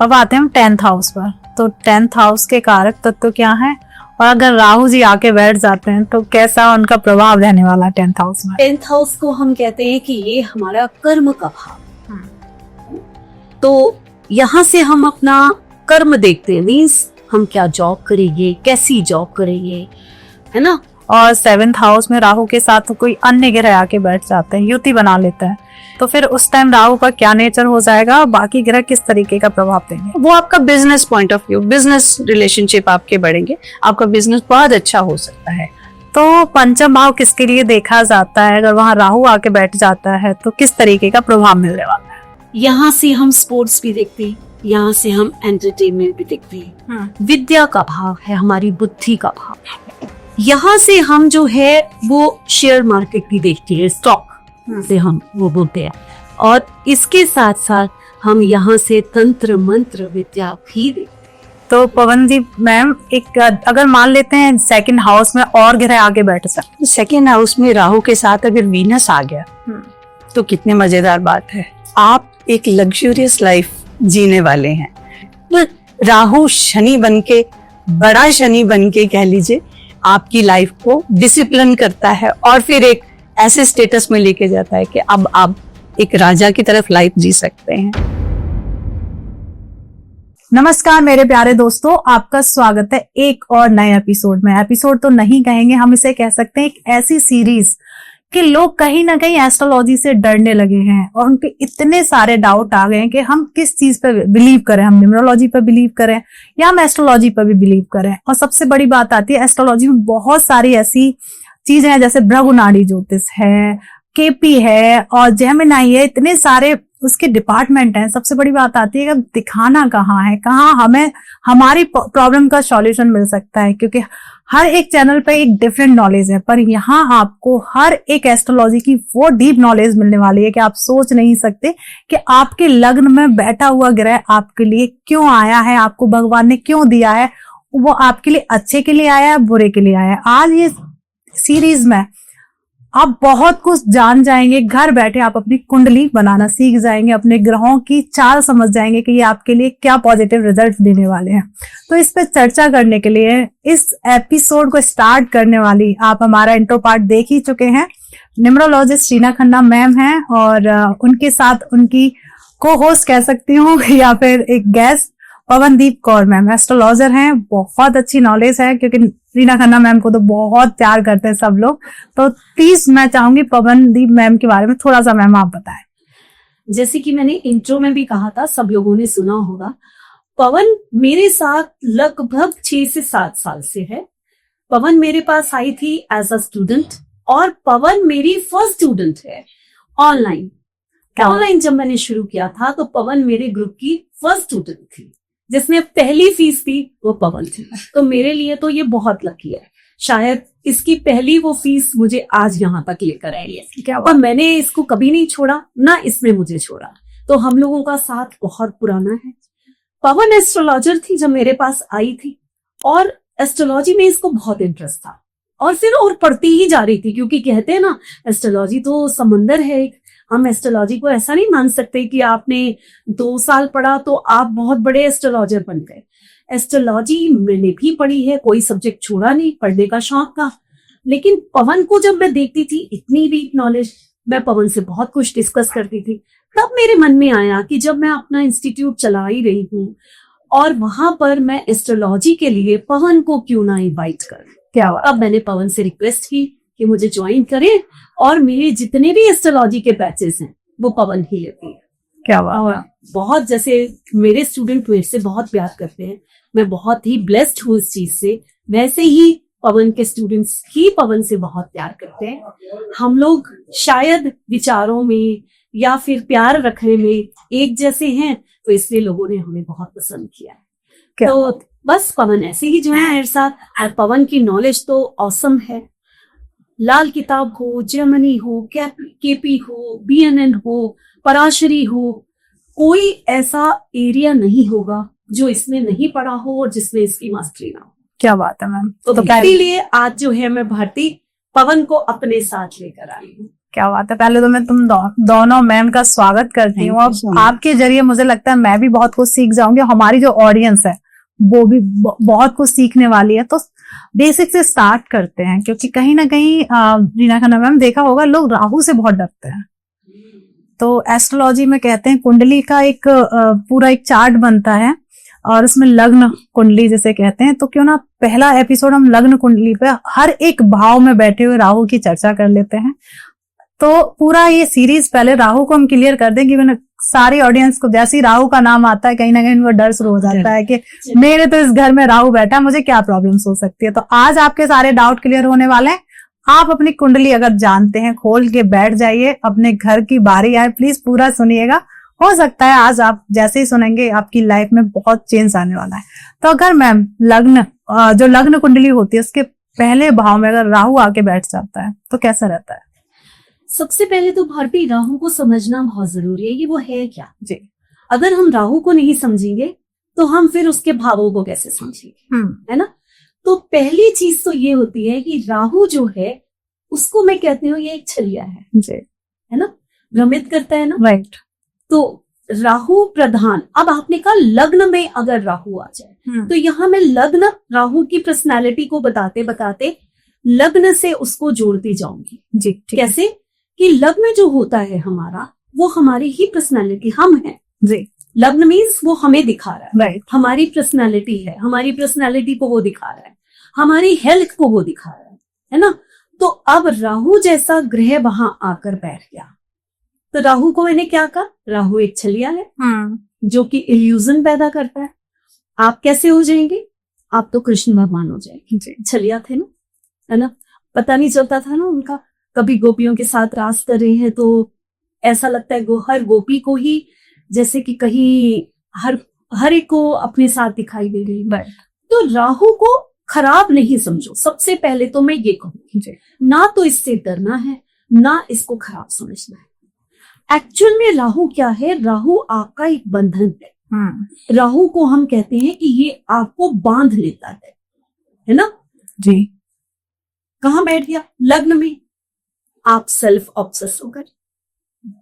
अब आते हैं हम 10th हाउस पर। तो 10th हाउस के कारक तत्व क्या है, और अगर राहु जी आके बैठ जाते हैं तो कैसा उनका प्रभाव रहने वाला है 10th हाउस में? 10th हाउस को हम कहते हैं कि ये हमारा कर्म का भाव, तो यहाँ से हम अपना कर्म देखते हैं, मीन्स हम क्या जॉब करेंगे, कैसी जॉब करेंगे, है ना। और 7th हाउस में राहु के साथ कोई अन्य ग्रह आके बैठ जाते हैं, युति बना लेते हैं, तो फिर उस टाइम राहु का क्या नेचर हो जाएगा, बाकी ग्रह किस तरीके का प्रभाव देंगे? वो आपका business point of view, business relationship आपके बढ़ेंगे, आपका बिजनेस बहुत अच्छा हो सकता है। तो पंचम भाव किसके लिए देखा जाता है, अगर वहाँ राहु आके बैठ जाता है तो किस तरीके का प्रभाव मिलने वाला है? यहाँ से हम स्पोर्ट्स भी देखते हैं, यहाँ से हम एंटरटेनमेंट भी देखते हैं, विद्या का भाव है, हमारी बुद्धि का भाव है। यहाँ से हम जो है वो शेयर मार्केट भी देखते हैं, स्टॉक से हम वो बोलते हैं, और इसके साथ साथ हम यहाँ से तंत्र मंत्र विद्या भी देखते हैं। तो पवनदीप मैम, एक अगर मान लेते हैं 2nd हाउस में और ग्रह आगे बैठ सकते, 2nd हाउस में राहु के साथ अगर वीनस आ गया तो कितने मजेदार बात है, आप एक लग्जूरियस लाइफ जीने वाले हैं। तो राहु शनि बनके, बड़ा शनि बनके कह लीजिए, आपकी लाइफ को डिसिप्लिन करता है और फिर एक ऐसे स्टेटस में लेके जाता है कि अब आप एक राजा की तरफ लाइफ जी सकते हैं। नमस्कार मेरे प्यारे दोस्तों, आपका स्वागत है एक और नए एपिसोड में। एपिसोड तो नहीं कहेंगे, हम इसे कह सकते हैं एक ऐसी सीरीज कि लोग कहीं ना कहीं एस्ट्रोलॉजी से डरने लगे हैं और उनके इतने सारे डाउट आ गए हैं कि हम किस चीज पे बिलीव करें, हम न्यूमरोलॉजी पे बिलीव करें या हम एस्ट्रोलॉजी पे भी बिलीव करें। और सबसे बड़ी बात आती है, एस्ट्रोलॉजी में बहुत सारी ऐसी चीजें हैं, जैसे भृगुनाड़ी ज्योतिष है, केपी है और जेमिनाई है, इतने सारे उसके डिपार्टमेंट हैं। सबसे बड़ी बात आती है कि दिखाना कहाँ है, कहाँ हमें हमारी प्रॉब्लम का सॉल्यूशन मिल सकता है, क्योंकि हर एक चैनल पे एक डिफरेंट नॉलेज है, पर यहाँ आपको हर एक एस्ट्रोलॉजी की वो डीप नॉलेज मिलने वाली है कि आप सोच नहीं सकते कि आपके लग्न में बैठा हुआ ग्रह आपके लिए क्यों आया है, आपको भगवान ने क्यों दिया है, वो आपके लिए अच्छे के लिए आया है, बुरे के लिए आया है। आज ये सीरीज में आप बहुत कुछ जान जाएंगे, घर बैठे आप अपनी कुंडली बनाना सीख जाएंगे, अपने ग्रहों की चाल समझ जाएंगे कि ये आपके लिए क्या पॉजिटिव रिजल्ट देने वाले हैं। तो इस पे चर्चा करने के लिए इस एपिसोड को स्टार्ट करने वाली, आप हमारा इंट्रो पार्ट देख ही चुके हैं, न्यूमरोलॉजिस्ट रीना खन्ना मैम हैं और उनके साथ उनकी को होस्ट कह सकती हूँ या फिर एक guest Pawandeep Kaur ma'am, astrologer हैं, बहुत अच्छी नॉलेज है क्योंकि रीना खन्ना मैम को तो बहुत प्यार करते हैं सब लोग। तो प्लीज मैं चाहूंगी पवनदीप मैम के बारे में थोड़ा सा मैम आप बताएं। जैसे कि मैंने इंट्रो में भी कहा था, सब लोगों ने सुना होगा, पवन मेरे साथ लगभग 6 से 7 साल से है। पवन मेरे पास आई थी एज अ स्टूडेंट और पवन मेरी फर्स्ट स्टूडेंट है ऑनलाइन। जब मैंने शुरू किया था तो पवन मेरे ग्रुप की फर्स्ट स्टूडेंट थी, जिसने पहली फीस दी वो पवन थी। तो मेरे लिए तो ये बहुत लकी है, शायद इसकी पहली वो फीस मुझे आज यहाँ तक लेकर आई है और मैंने इसको कभी नहीं छोड़ा, ना इसने मुझे छोड़ा। तो हम लोगों का साथ बहुत पुराना है। पवन एस्ट्रोलॉजर थी जब मेरे पास आई थी और एस्ट्रोलॉजी में इसको बहुत इंटरेस्ट था और फिर और पढ़ती ही जा रही थी, क्योंकि कहते हैं ना एस्ट्रोलॉजी तो समंदर है। हम एस्ट्रोलॉजी को ऐसा नहीं मान सकते कि आपने 2 साल पढ़ा तो आप बहुत बड़े एस्ट्रोलॉजर बन गए। एस्ट्रोलॉजी मैंने भी पढ़ी है, कोई सब्जेक्ट छोड़ा नहीं, पढ़ने का शौक था। लेकिन पवन को जब मैं देखती थी, इतनी डीप नॉलेज, मैं पवन से बहुत कुछ डिस्कस करती थी। तब मेरे मन में आया कि जब मैं अपना इंस्टीट्यूट चला ही रही हूँ और वहां पर मैं एस्ट्रोलॉजी के लिए पवन को क्यों ना इनवाइट कर। क्या अब मैंने पवन से रिक्वेस्ट की कि मुझे ज्वाइन करें और मेरे जितने भी एस्ट्रोलॉजी के बैचेस हैं वो पवन ही लेती है। क्या बात, बहुत, जैसे मेरे स्टूडेंट मेरे से बहुत प्यार करते हैं, मैं बहुत ही ब्लेस्ड हूँ इस चीज से। वैसे ही पवन के स्टूडेंट्स ही पवन से बहुत प्यार करते हैं। हम लोग शायद विचारों में या फिर प्यार रखने में एक जैसे हैं, तो इसलिए लोगों ने हमें बहुत पसंद किया है। तो बस पवन ऐसे ही जो है मेरे साथ, और पवन की नॉलेज तो ऑसम है। लाल किताब हो, जेमिनी हो, केपी हो, बीएनएन हो, पराशरी हो, कोई ऐसा एरिया नहीं होगा जो इसने नहीं पढ़ा हो और जिसमें इसकी मास्टरी ना हो। क्या बात है मैम। तो इसीलिए आज जो है मैं भारती पवन को अपने साथ लेकर आई हूँ। क्या बात है। पहले तो मैं तुम दोनों मैम का स्वागत करती हूँ। Thank you so अब much. आपके जरिए मुझे लगता है मैं भी बहुत कुछ सीख जाऊंगी, हमारी जो ऑडियंस है वो भी बहुत कुछ सीखने वाली है। तो बेसिक से स्टार्ट करते हैं, क्योंकि कहीं ना कहीं रीना खन्ना मैम देखा होगा लोग राहु से बहुत डरते हैं। तो एस्ट्रोलॉजी में कहते हैं कुंडली का एक पूरा एक चार्ट बनता है और उसमें लग्न कुंडली जिसे कहते हैं। तो क्यों ना पहला एपिसोड हम लग्न कुंडली पे हर एक भाव में बैठे हुए राहु की चर्चा कर लेते हैं। तो पूरा ये सीरीज पहले राहु को हम क्लियर कर दें कि मैंने सारी ऑडियंस को, जैसे ही राहु का नाम आता है कहीं ना कहीं वो डर शुरू हो जाता है कि मेरे तो इस घर में राहु बैठा है, मुझे क्या प्रॉब्लम्स हो सकती है। तो आज आपके सारे डाउट क्लियर होने वाले हैं। आप अपनी कुंडली अगर जानते हैं खोल के बैठ जाइए, अपने घर की बारी आए, प्लीज पूरा सुनिएगा। हो सकता है आज आप जैसे ही सुनेंगे आपकी लाइफ में बहुत चेंज आने वाला है। तो अगर मैम लग्न जो लग्न कुंडली होती है उसके पहले भाव में अगर राहु आके बैठ जाता है तो कैसा रहता है? सबसे पहले तो भारती राहु को समझना बहुत जरूरी है कि वो है क्या। जी। अगर हम राहु को नहीं समझेंगे तो हम फिर उसके भावों को कैसे समझेंगे, है ना। तो पहली चीज तो ये होती है कि राहु जो है उसको मैं कहती हूँ ये एक छलिया है जी, है ना, भ्रमित करता है ना। राइट। तो राहु प्रधान, अब आपने कहा लग्न में अगर राहु आ जाए तो यहाँ मैं लग्न राहु की पर्सनालिटी को बताते बताते लग्न से उसको जोड़ती जाऊंगी। जी, ठीक है। कैसे कि लग्न जो होता है हमारा वो हमारी ही पर्सनालिटी हम हैं। जी, लग्न मीन्स वो हमें दिखा रहा है, राइट। हमारी पर्सनालिटी है, हमारी पर्सनालिटी को वो दिखा रहा है, हमारी हेल्थ को वो दिखा रहा है ना। तो अब राहु जैसा ग्रह वहां आकर बैठ गया तो राहु को मैंने क्या कहा, राहु एक छलिया है जो कि इल्यूजन पैदा करता है। आप कैसे हो जाएंगे, आप तो कृष्ण भगवान हो जाएंगे। जी, छलिया थे ना, है ना, पता नहीं चलता था ना उनका। कभी गोपियों के साथ रास कर रहे हैं तो ऐसा लगता है हर गोपी को ही जैसे कि कहीं हर एक को अपने साथ दिखाई दे रही है। तो राहु को खराब नहीं समझो, सबसे पहले तो मैं ये कहूंगी, ना तो इससे डरना है ना इसको खराब समझना है। एक्चुअल में राहु क्या है, राहु आपका एक बंधन है। राहु को हम कहते हैं कि ये आपको बांध लेता है ना। जी। कहाँ बैठ गया, लग्न में। आप सेल्फ ऑब्सेस हो गए,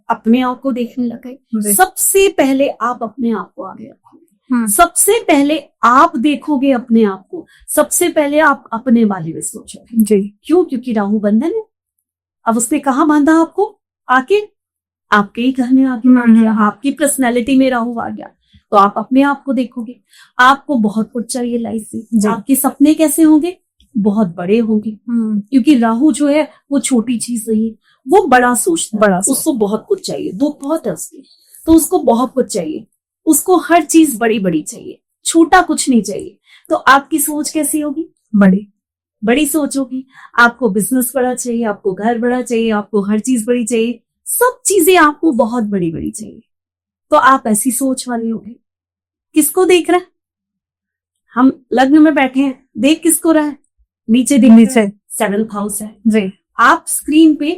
अपने आप को देखने लगे। सबसे पहले आप अपने आप को आगे रखोगे, सबसे पहले आप देखोगे अपने आप को, सबसे पहले आप अपने बारे में सोचोगे। जी। क्यों, क्योंकि राहु बंधन है। अब उसने कहाँ बांधा आपको, आके आपके ही घर में आके बांध दिया, आपकी पर्सनैलिटी में राहु आ गया। तो आप अपने आप को देखोगे, आपको बहुत कुछ चाहिए लाइफ से। आपके सपने कैसे होंगे, बहुत बड़े होंगे, क्योंकि राहु जो है वो छोटी चीज नहीं, वो बड़ा सोचता है, उसको बहुत कुछ चाहिए, दुख बहुत है उसकी, तो उसको बहुत कुछ चाहिए, उसको हर चीज बड़ी बड़ी चाहिए, छोटा कुछ नहीं चाहिए। तो आपकी सोच कैसी होगी, बड़ी सोच होगी। आपको बिजनेस बड़ा चाहिए, आपको घर बड़ा चाहिए, आपको हर चीज बड़ी चाहिए, सब चीजें आपको बहुत बड़ी बड़ी चाहिए। तो आप ऐसी सोच वाले होंगे। किसको देख रहा है, हम लग्न में बैठे हैं, देख किसको रहा है, नीचे 7th हाउस है। जी। आप स्क्रीन पे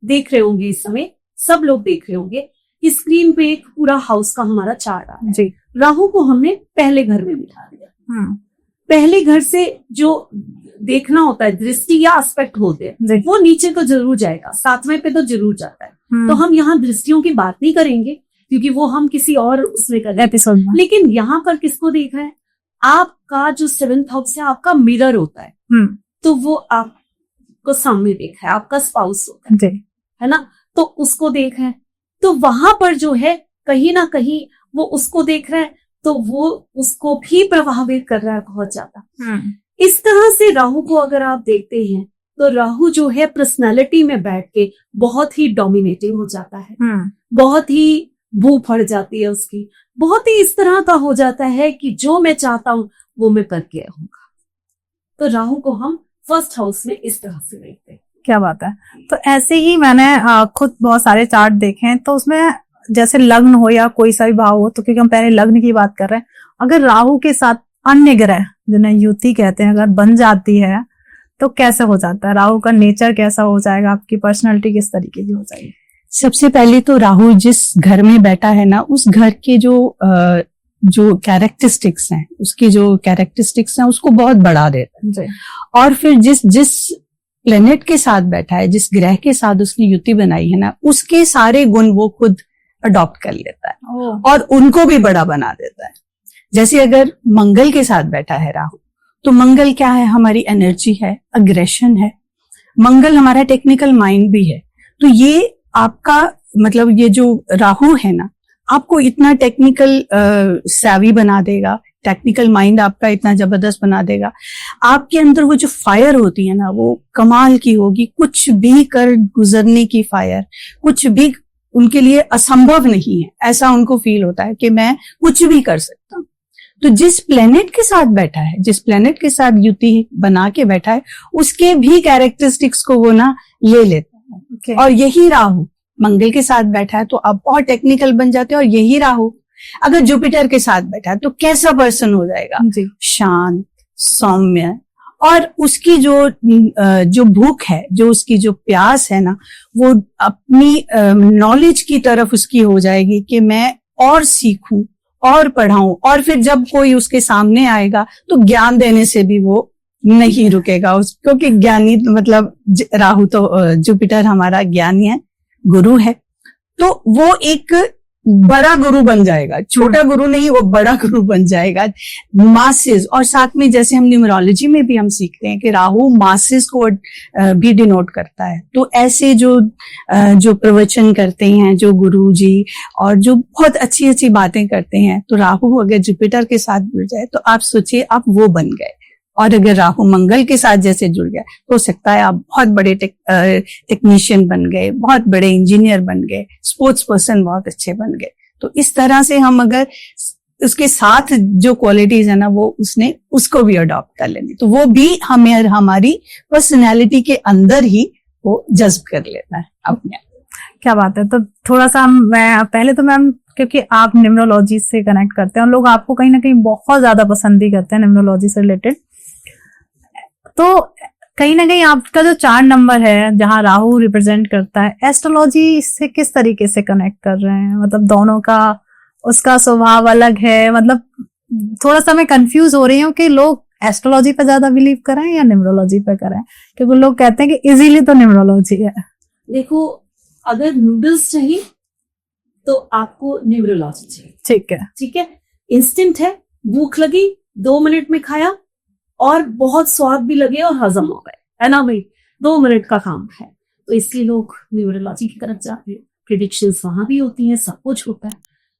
देख रहे होंगे, इस समय सब लोग देख रहे होंगे कि स्क्रीन पे एक पूरा हाउस का हमारा चार्ट आ रहा है। जी। राहु को हमने पहले घर में बिठा दिया। पहले घर से जो देखना होता है, दृष्टि या एस्पेक्ट होते हैं, वो नीचे तो जरूर जाएगा, 7वें पे तो जरूर जाता है। तो हम यहाँ दृष्टियों की बात नहीं करेंगे क्योंकि वो हम किसी और उसमें करेंगे एपिसोड में। लेकिन यहाँ पर किसको देखा है, आपका जो 7th हाउस है आपका मिरर होता है, तो वो आपको सामने देखा है, आपका स्पाउस होता है ना, तो उसको देखा है। तो वहां पर जो है कहीं ना कहीं वो उसको देख रहा है, तो वो उसको भी प्रभावित कर रहा है बहुत ज्यादा। इस तरह से राहु को अगर आप देखते हैं तो राहु जो है पर्सनालिटी में बैठ के बहुत ही डोमिनेटिव हो जाता है, बहुत ही भू फड़ जाती है उसकी, बहुत ही इस तरह का हो जाता है कि जो मैं चाहता हूं वो मैं करके रहूंगा। तो राहु को हम 1st हाउस में इस तरह से देखते हैं। क्या बात है। तो ऐसे ही मैंने खुद बहुत सारे चार्ट देखे हैं, तो उसमें जैसे लग्न हो या कोई सा भी भाव हो, तो क्योंकि हम पहले लग्न की बात कर रहे हैं, अगर राहु के साथ अन्य ग्रह जिन्हें युति कहते हैं अगर बन जाती है तो कैसे हो जाता है, राहु का नेचर कैसा हो जाएगा, आपकी पर्सनालिटी किस तरीके की हो जाएगी? सबसे पहले तो राहु जिस घर में बैठा है ना, उस घर के जो कैरेक्टरिस्टिक्स हैं, उसकी जो कैरेक्टरिस्टिक्स हैं उसको बहुत बढ़ा देता है। और फिर जिस प्लेनेट के साथ बैठा है, जिस ग्रह के साथ उसने युति बनाई है ना, उसके सारे गुण वो खुद अडॉप्ट कर लेता है और उनको भी बड़ा बना देता है। जैसे अगर मंगल के साथ बैठा है राहु, तो मंगल क्या है? हमारी एनर्जी है, अग्रेशन है। मंगल हमारा टेक्निकल माइंड भी है। तो ये आपका मतलब ये जो राहु है ना, आपको इतना टेक्निकल savvy बना देगा, टेक्निकल माइंड आपका इतना जबरदस्त बना देगा। आपके अंदर वो जो फायर होती है ना, वो कमाल की होगी। कुछ भी कर गुजरने की फायर, कुछ भी उनके लिए असंभव नहीं है, ऐसा उनको फील होता है कि मैं कुछ भी कर सकता हूँ। तो जिस प्लेनेट के साथ बैठा है, जिस प्लेनेट के साथ युति बना के बैठा है, उसके भी कैरेक्टरिस्टिक्स को वो ना ले लेता है। और यही राहु मंगल के साथ बैठा है तो आप बहुत टेक्निकल बन जाते हैं। और यही राहु अगर जुपिटर के साथ बैठा है तो कैसा पर्सन हो जाएगा? शांत, सौम्य, और उसकी जो भूख है, जो उसकी जो प्यास है ना, वो अपनी नॉलेज की तरफ उसकी हो जाएगी कि मैं और सीखूं और पढ़ाऊं। और फिर जब कोई उसके सामने आएगा तो ज्ञान देने से भी वो नहीं रुकेगा, क्योंकि ज्ञानी मतलब राहु तो जुपिटर हमारा ज्ञानी है, गुरु है। तो वो एक बड़ा गुरु बन जाएगा, छोटा गुरु नहीं, वो बड़ा गुरु बन जाएगा। मासेस, और साथ में जैसे हम न्यूमरोलॉजी में भी हम सीखते हैं कि राहु मासेस को भी डिनोट करता है। तो ऐसे जो प्रवचन करते हैं, जो गुरु जी, और जो बहुत अच्छी अच्छी बातें करते हैं, तो राहु अगर जुपिटर के साथ जुड़ जाए तो आप सोचिए आप वो बन गए। और अगर राहु मंगल के साथ जैसे जुड़ गया तो हो सकता है आप बहुत बड़े टेक्नीशियन बन गए, बहुत बड़े इंजीनियर बन गए, स्पोर्ट्स पर्सन बहुत अच्छे बन गए। तो इस तरह से हम अगर उसके साथ जो क्वालिटीज है ना, वो उसने उसको भी अडॉप्ट कर लेनी, तो वो भी हमें हमारी पर्सनैलिटी के अंदर ही वो जज्ब कर लेता है अपने। क्या बात है। तो थोड़ा सा मैं पहले तो मैम, क्योंकि आप न्यूमरोलॉजी से कनेक्ट करते हैं और लोग आपको कहीं ना कहीं बहुत ज्यादा पसंद भी करते हैं न्यूमरोलॉजी से रिलेटेड, तो कहीं ना कहीं आपका जो 4 नंबर है जहां राहु रिप्रेजेंट करता है, एस्ट्रोलॉजी इससे किस तरीके से कनेक्ट कर रहे हैं? मतलब दोनों का उसका स्वभाव अलग है। मतलब थोड़ा सा मैं कंफ्यूज हो रही हूँ कि लोग एस्ट्रोलॉजी पे ज्यादा बिलीव करें या न्यूमरोलॉजी पे करें, क्योंकि लोग कहते हैं कि इजीली तो न्यूमरोलॉजी है। देखो, अगर नूडल्स चाहिए तो आपको न्यूमरोलॉजी चाहिए। ठीक है, इंस्टेंट है, भूख लगी 2 मिनट में खाया और बहुत स्वाद भी लगे और हजम हो गए, है ना भाई, 2 मिनट का काम है। तो इसलिए लोग न्यूमरोलॉजी की तरफ जाते हैं। प्रिडिक्शंस वहां भी होती हैं, सब कुछ होता है।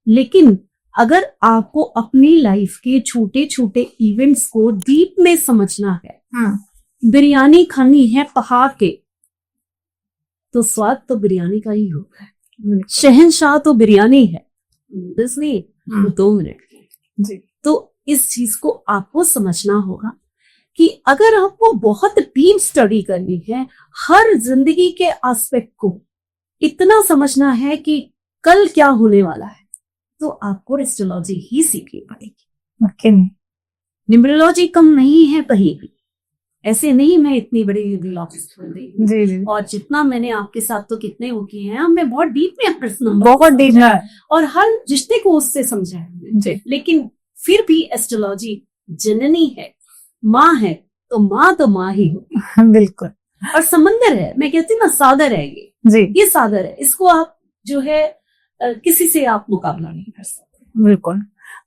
लेकिन अगर आपको अपनी लाइफ के छोटे छोटे इवेंट्स को डीप में समझना है, बिरयानी खानी है पहाड़ के, तो स्वाद तो बिरयानी का ही होता है। शहंशाह तो बिरयानी है, नहीं 2 मिनट की। तो इस चीज को आपको समझना होगा कि अगर आपको बहुत डीप स्टडी करनी है, हर जिंदगी के एस्पेक्ट को इतना समझना है कि कल क्या होने वाला है, तो आपको एस्ट्रोलॉजी ही सीखनी पड़ेगी। न्यूमरोलॉजी कम नहीं है कहीं भी, ऐसे नहीं मैं इतनी बड़ी न्यूमरोलॉजिस्ट बन गई। और जितना मैंने आपके साथ तो कितने वो किए हैं, मैं बहुत डीप में बहुत डीप है और हर रिश्ते को उससे समझा है। लेकिन फिर भी एस्ट्रोलॉजी जननी है, माँ है, तो माँ ही होगी। बिल्कुल। और समंदर है, मैं कहती हूँ ना, सागर है ये सागर है, इसको आप जो है किसी से आप मुकाबला नहीं कर सकते। बिल्कुल।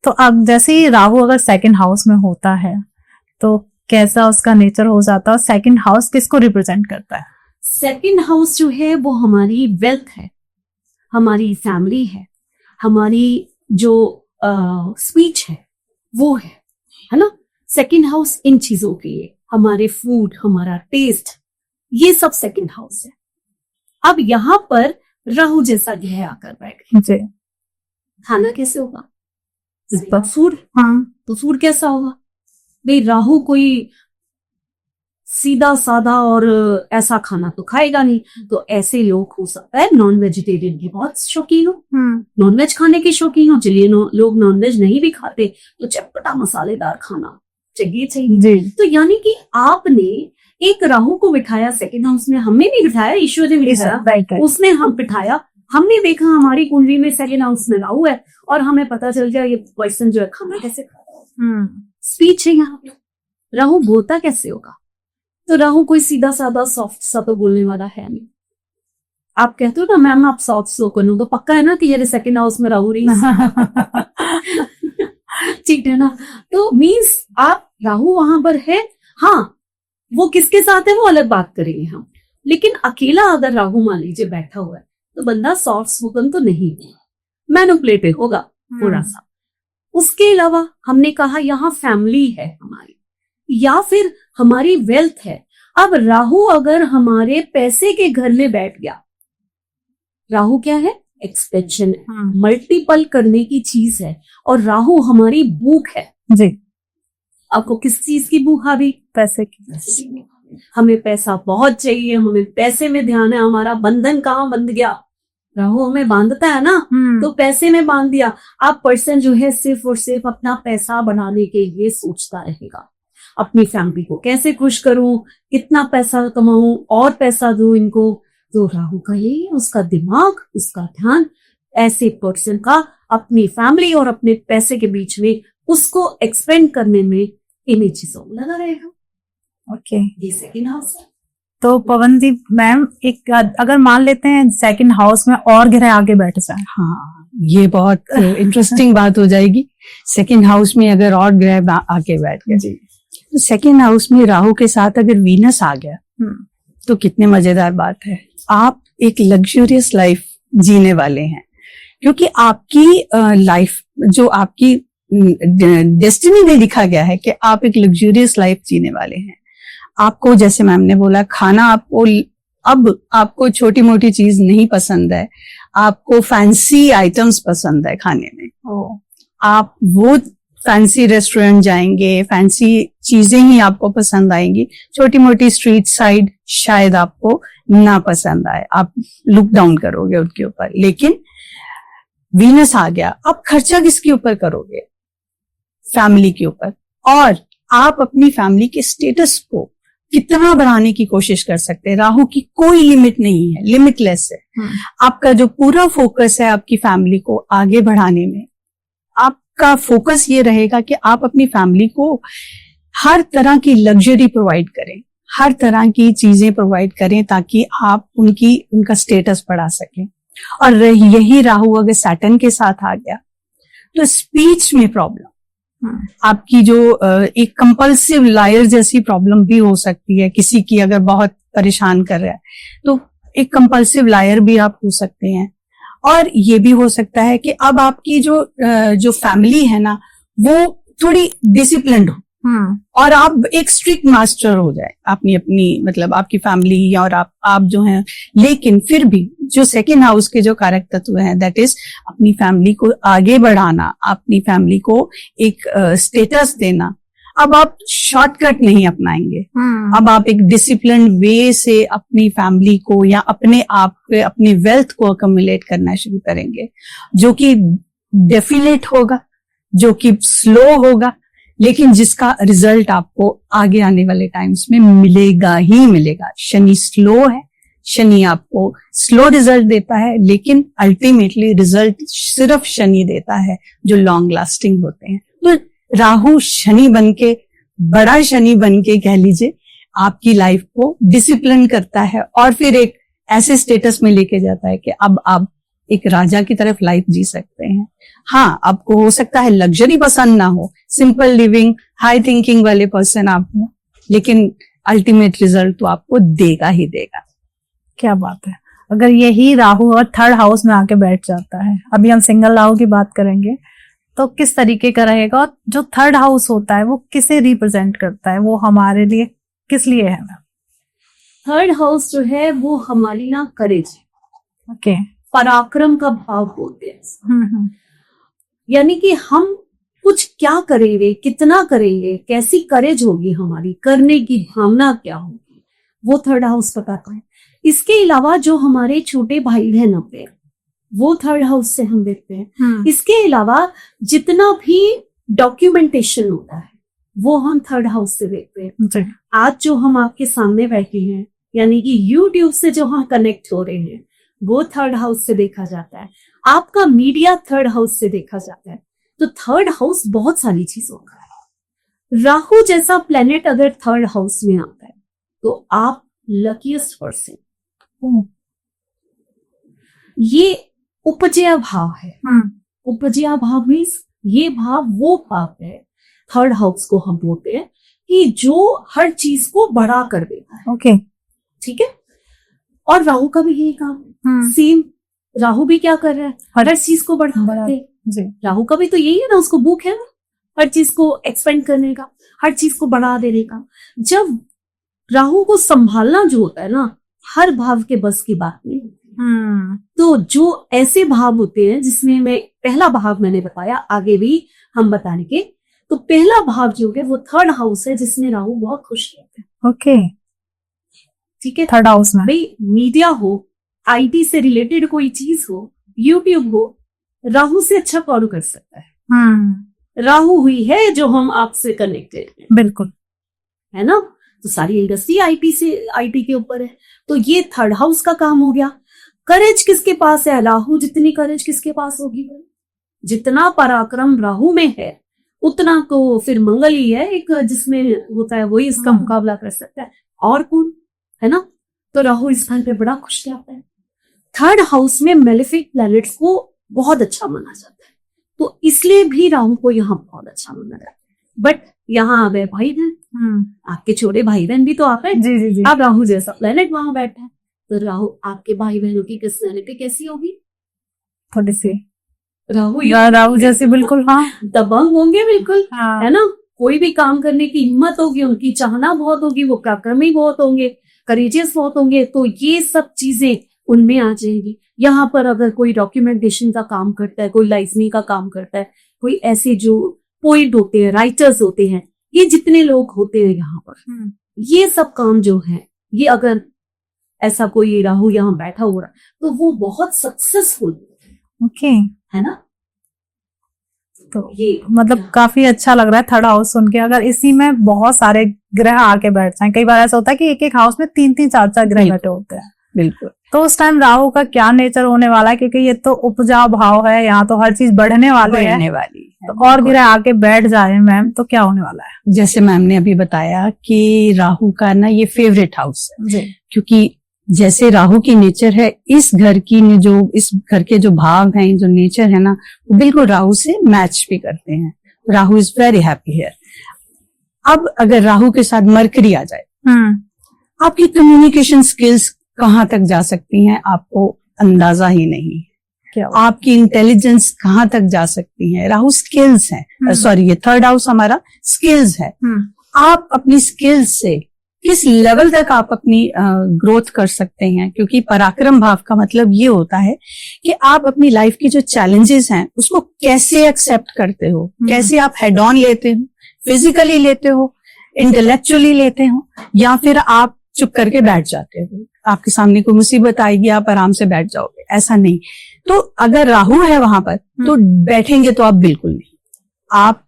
तो अब जैसे ही राहु अगर 2nd हाउस में होता है तो कैसा उसका नेचर हो जाता है? और 2nd हाउस किसको रिप्रेजेंट करता है? 2nd हाउस जो है वो हमारी वेल्थ है, हमारी फैमिली है, हमारी जो स्पीच है वो है ना। 2nd हाउस इन चीजों के लिए, हमारे फूड, हमारा टेस्ट, ये सब 2nd हाउस है। अब यहाँ पर राहु जैसा ग्रह आकर बैठ गया, खाना कैसे होगा? फूड, तो फूड कैसा होगा भाई? राहु कोई सीधा साधा और ऐसा खाना तो खाएगा नहीं। तो ऐसे लोग हो सकता है नॉन वेजिटेरियन के बहुत शौकीन हो, नॉन वेज खाने के शौकीन हो। चलिए लोग नॉन वेज नहीं भी खाते तो चटपटा मसालेदार खाना चाहिए। तो यानी कि आपने एक राहु को बिठाया 2nd हाउस में, हमने नहीं बिठाया, ईश्वर ने बिठाया, उसने हम बिठाया। हमने देखा हमारी कुंडली में 2nd हाउस में राहु है और हमें पता चल गया ये पर्सन जो है खाना कैसे खाता है। स्पीच है यहाँ पे, राहु बोलता कैसे होगा? तो राहु कोई सीधा साधा सॉफ्ट सा तो बोलने वाला है नहीं। आप कहते हो ना मैम आप सॉफ्ट स्पोकन हो, तो पक्का है ना कि ये सेकंड हाउस में राहु रही ठीक है ना। तो मीन्स आप राहु वहां पर है, हाँ वो किसके साथ है वो अलग बात करेंगे हम, लेकिन अकेला अगर राहु मान लीजिए बैठा हुआ है तो बंदा सॉफ्ट स्पोकन तो नहीं, मैनिपुलेटिव होगा थोड़ा सा। उसके अलावा हमने कहा यहाँ फैमिली है हमारी या फिर हमारी वेल्थ है। अब राहु अगर हमारे पैसे के घर में बैठ गया, राहु क्या है, एक्सपेंशन है, मल्टीपल करने की चीज है, और राहु हमारी भूख है जी। आपको किस चीज की भूख आ गई, पैसे की। हमें पैसा बहुत चाहिए, हमें पैसे में ध्यान है, हमारा बंधन कहाँ बंध गया, राहु हमें बांधता है ना, तो पैसे में बांध दिया। आप पर्सन जो है सिर्फ और सिर्फ अपना पैसा बनाने के लिए सोचता रहेगा, अपनी फैमिली को कैसे खुश करूं, कितना पैसा कमाऊं और पैसा दूं इनको। तो राहु का यही, उसका दिमाग, उसका ध्यान ऐसे पर्सन का अपनी फैमिली और अपने पैसे के बीच में उसको एक्सपेंड करने में इन्हीं चीजों में लगा रहेगा। ओके, ये सेकंड हाउस है। तो पवनदीप मैम, एक अगर मान लेते हैं सेकंड हाउस में और ग्रह आगे बैठ जाए, हाँ ये बहुत इंटरेस्टिंग बात हो जाएगी। सेकंड हाउस में अगर और ग्रह आके बैठ गए जी, तो सेकंड हाउस में राहु के साथ अगर वीनस आ गया तो कितने मजेदार बात है। आप एक लग्जूरियस लाइफ जीने वाले हैं, क्योंकि आपकी लाइफ जो आपकी डेस्टिनी में लिखा गया है कि आप एक लग्जूरियस लाइफ जीने वाले हैं। आपको, जैसे मैम ने बोला, खाना आपको अब आपको छोटी मोटी चीज नहीं पसंद है, आपको फैंसी आइटम्स पसंद है खाने में। आप वो फैंसी रेस्टोरेंट जाएंगे, फैंसी चीजें ही आपको पसंद आएंगी, छोटी मोटी स्ट्रीट साइड शायद आपको ना पसंद आए, आप लुक डाउन करोगे उनके ऊपर। लेकिन वीनस आ गया, आप खर्चा किसके ऊपर करोगे, फैमिली के ऊपर, और आप अपनी फैमिली के स्टेटस को कितना बढ़ाने की कोशिश कर सकते हैं। राहु की कोई लिमिट नहीं है, लिमिटलेस है। आपका जो पूरा फोकस है आपकी फैमिली को आगे बढ़ाने में, आपका फोकस ये रहेगा कि आप अपनी फैमिली को हर तरह की लग्जरी प्रोवाइड करें, हर तरह की चीजें प्रोवाइड करें ताकि आप उनका स्टेटस बढ़ा सकें। और यही राहु अगर सैटर्न के साथ आ गया तो स्पीच में प्रॉब्लम, आपकी जो एक कंपल्सिव लायर जैसी प्रॉब्लम भी हो सकती है। किसी की अगर बहुत परेशान कर रहा है तो एक कंपल्सिव लायर भी आप हो सकते हैं। और ये भी हो सकता है कि अब आपकी जो फैमिली है ना वो थोड़ी डिसिप्लिन्ड हो और आप एक स्ट्रिक्ट मास्टर हो जाए अपनी मतलब आपकी फैमिली और आप जो हैं। लेकिन फिर भी जो सेकेंड हाउस के जो कारक तत्व हैं, दैट इज अपनी फैमिली को आगे बढ़ाना, अपनी फैमिली को एक स्टेटस देना। अब आप शॉर्टकट नहीं अपनाएंगे, अब आप एक डिसिप्लिन वे से अपनी फैमिली को या अपने आप पे अपनी वेल्थ को अकम्युलेट करना शुरू करेंगे, जो कि डेफिनेट होगा, जो कि स्लो होगा, लेकिन जिसका रिजल्ट आपको आगे आने वाले टाइम्स में मिलेगा ही मिलेगा। शनि स्लो है, शनि आपको स्लो रिजल्ट देता है, लेकिन अल्टीमेटली रिजल्ट सिर्फ शनि देता है जो लॉन्ग लास्टिंग होते हैं। तो राहु शनि बनके, बड़ा शनि बनके कह लीजिए, आपकी लाइफ को डिसिप्लिन करता है और फिर एक ऐसे स्टेटस में लेके जाता है कि अब आप एक राजा की तरफ लाइफ जी सकते हैं। हाँ, आपको हो सकता है लग्जरी पसंद ना हो, सिंपल लिविंग, हाई थिंकिंग वाले पर्सन आप हो, लेकिन अल्टीमेट रिजल्ट तो आपको देगा ही देगा। क्या बात है। अगर यही राहु और थर्ड हाउस में आके बैठ जाता है, अभी हम सिंगल राहु की बात करेंगे, तो किस तरीके का रहेगा। और जो थर्ड हाउस होता है वो किसे रिप्रेजेंट करता है, वो हमारे लिए किस लिए है? थर्ड हाउस जो है वो हमारी ना करेज, ओके, पराक्रम का भाव बोलते हैं। यानी कि हम कुछ क्या करेंगे, कितना करेंगे, कैसी करेज होगी हमारी, करने की भावना क्या होगी, वो थर्ड हाउस बताता है। इसके अलावा जो हमारे छोटे भाई बहन होते हैं वो थर्ड हाउस से हम देखते हैं। इसके अलावा जितना भी डॉक्यूमेंटेशन होता है वो हम थर्ड हाउस से देखते हैं। आज जो हम आपके सामने बैठे हैं, यानी कि यूट्यूब से जो हम कनेक्ट हो रहे हैं, वो थर्ड हाउस से देखा जाता है। आपका मीडिया थर्ड हाउस से देखा जाता है। तो थर्ड हाउस बहुत सारी चीजों का है। राहु जैसा प्लेनेट अगर थर्ड हाउस में आता है तो आप लकीस्ट पर्सन। ये उपजया भाव है। उपजया भाव मीन्स ये भाव वो भाव है, थर्ड हाउस को हम बोलते हैं, कि जो हर चीज को बड़ा कर देता है। ओके। ठीक है। और राहु का भी यही काम, सेम। राहु भी क्या कर रहा है, हर चीज को बढ़ा दे। राहु का भी तो यही है ना, उसको भूख है ना हर चीज को एक्सपेंड करने का, हर चीज को बढ़ा देने का। जब राहु को संभालना जो होता है ना, हर भाव के बस की बात नहीं। तो जो ऐसे भाव होते हैं जिसमें मैं पहला भाव मैंने बताया, आगे भी हम बताएंगे। तो पहला भाव जो है वो थर्ड हाउस है, जिसमें राहु बहुत खुश रहते हैं। ओके। ठीक है। थर्ड हाउस में भाई मीडिया हो, आईटी से रिलेटेड कोई चीज हो, यूट्यूब हो, राहु से अच्छा कौन कर सकता है। राहु हुई है जो हम आपसे कनेक्टेड हैं, बिल्कुल, है ना। तो सारी इंडस्ट्री आईटी के ऊपर है। तो ये थर्ड हाउस का काम हो गया। करेज किसके पास है, राहु जितनी करेज किसके पास होगी, जितना पराक्रम राहु में है उतना को फिर मंगल ही है एक, जिसमें होता है वही इसका मुकाबला कर सकता है, और कौन, है ना। तो राहु इस स्थान पे बड़ा खुश रहता है। थर्ड हाउस में मेलेफिक प्लैनेट्स को बहुत अच्छा माना जाता है, तो इसलिए भी राहु को यहाँ बहुत अच्छा माना जाता है। बट यहाँ आप भाई बहन, आपके छोटे भाई बहन भी तो आप हैं। जी जी जी। अब राहु जैसा प्लेनेट वहां बैठा है, तो राहु आपके भाई बहनों की पर्सनैलिटी कैसी होगी, थोड़ी सी राहु जैसे, बिल्कुल। हाँ, दबंग होंगे बिल्कुल, हाँ। है ना। कोई भी काम करने की हिम्मत होगी, उनकी चाहना बहुत होगी, वो पराक्रमी बहुत होंगे, करेजियस बहुत होंगे। तो ये सब चीजें उनमें आ जाएंगी। यहाँ पर अगर कोई डॉक्यूमेंटेशन का काम करता है, कोई लाइसनी का काम करता है, कोई ऐसे जो पोइट होते हैं, राइटर्स होते हैं, ये जितने लोग होते हैं यहाँ पर, ये सब काम जो है, ये अगर ऐसा कोई राहु यहाँ बैठा हो रहा तो वो बहुत सक्सेसफुल, ओके, है ना। तो ये मतलब काफी अच्छा लग रहा है थर्ड हाउस सुन के। अगर इसी में बहुत सारे ग्रह आके बैठ जाएं, कई बार ऐसा होता है कि एक एक हाउस में 3-3 4-4 ग्रह बैठे होते हैं, बिल्कुल। तो उस टाइम राहु का क्या नेचर होने वाला है, क्योंकि ये तो उपजाऊ भाव है, यहाँ तो हर चीज बढ़ने वाली है, तो और ग्रह आके बैठ जाए मैम, तो क्या होने वाला है। जैसे मैम ने अभी बताया कि राहु का ना ये फेवरेट हाउस है, क्योंकि जैसे राहु की नेचर है, इस घर के जो भाव हैं, जो नेचर है ना, वो बिल्कुल राहु से मैच भी करते हैं। Rahu is very happy here. अब अगर राहु के साथ मरकरी आ जाए, आपकी कम्युनिकेशन स्किल्स कहाँ तक जा सकती हैं, आपको अंदाजा ही नहीं। क्या आपकी इंटेलिजेंस कहाँ तक जा सकती है। राहु स्किल्स है, सॉरी, ये थर्ड हाउस हमारा स्किल्स है। आप अपनी स्किल्स से किस लेवल तक आप अपनी ग्रोथ कर सकते हैं, क्योंकि पराक्रम भाव का मतलब ये होता है कि आप अपनी लाइफ की जो चैलेंजेस हैं उसको कैसे एक्सेप्ट करते हो, कैसे आप हेड ऑन लेते हो, फिजिकली लेते हो, इंटेलेक्चुअली लेते हो, या फिर आप चुप करके बैठ जाते हो। आपके सामने कोई मुसीबत आएगी, आप आराम से बैठ जाओगे, ऐसा नहीं। तो अगर राहु है वहां पर, तो बैठेंगे तो आप बिल्कुल नहीं। आप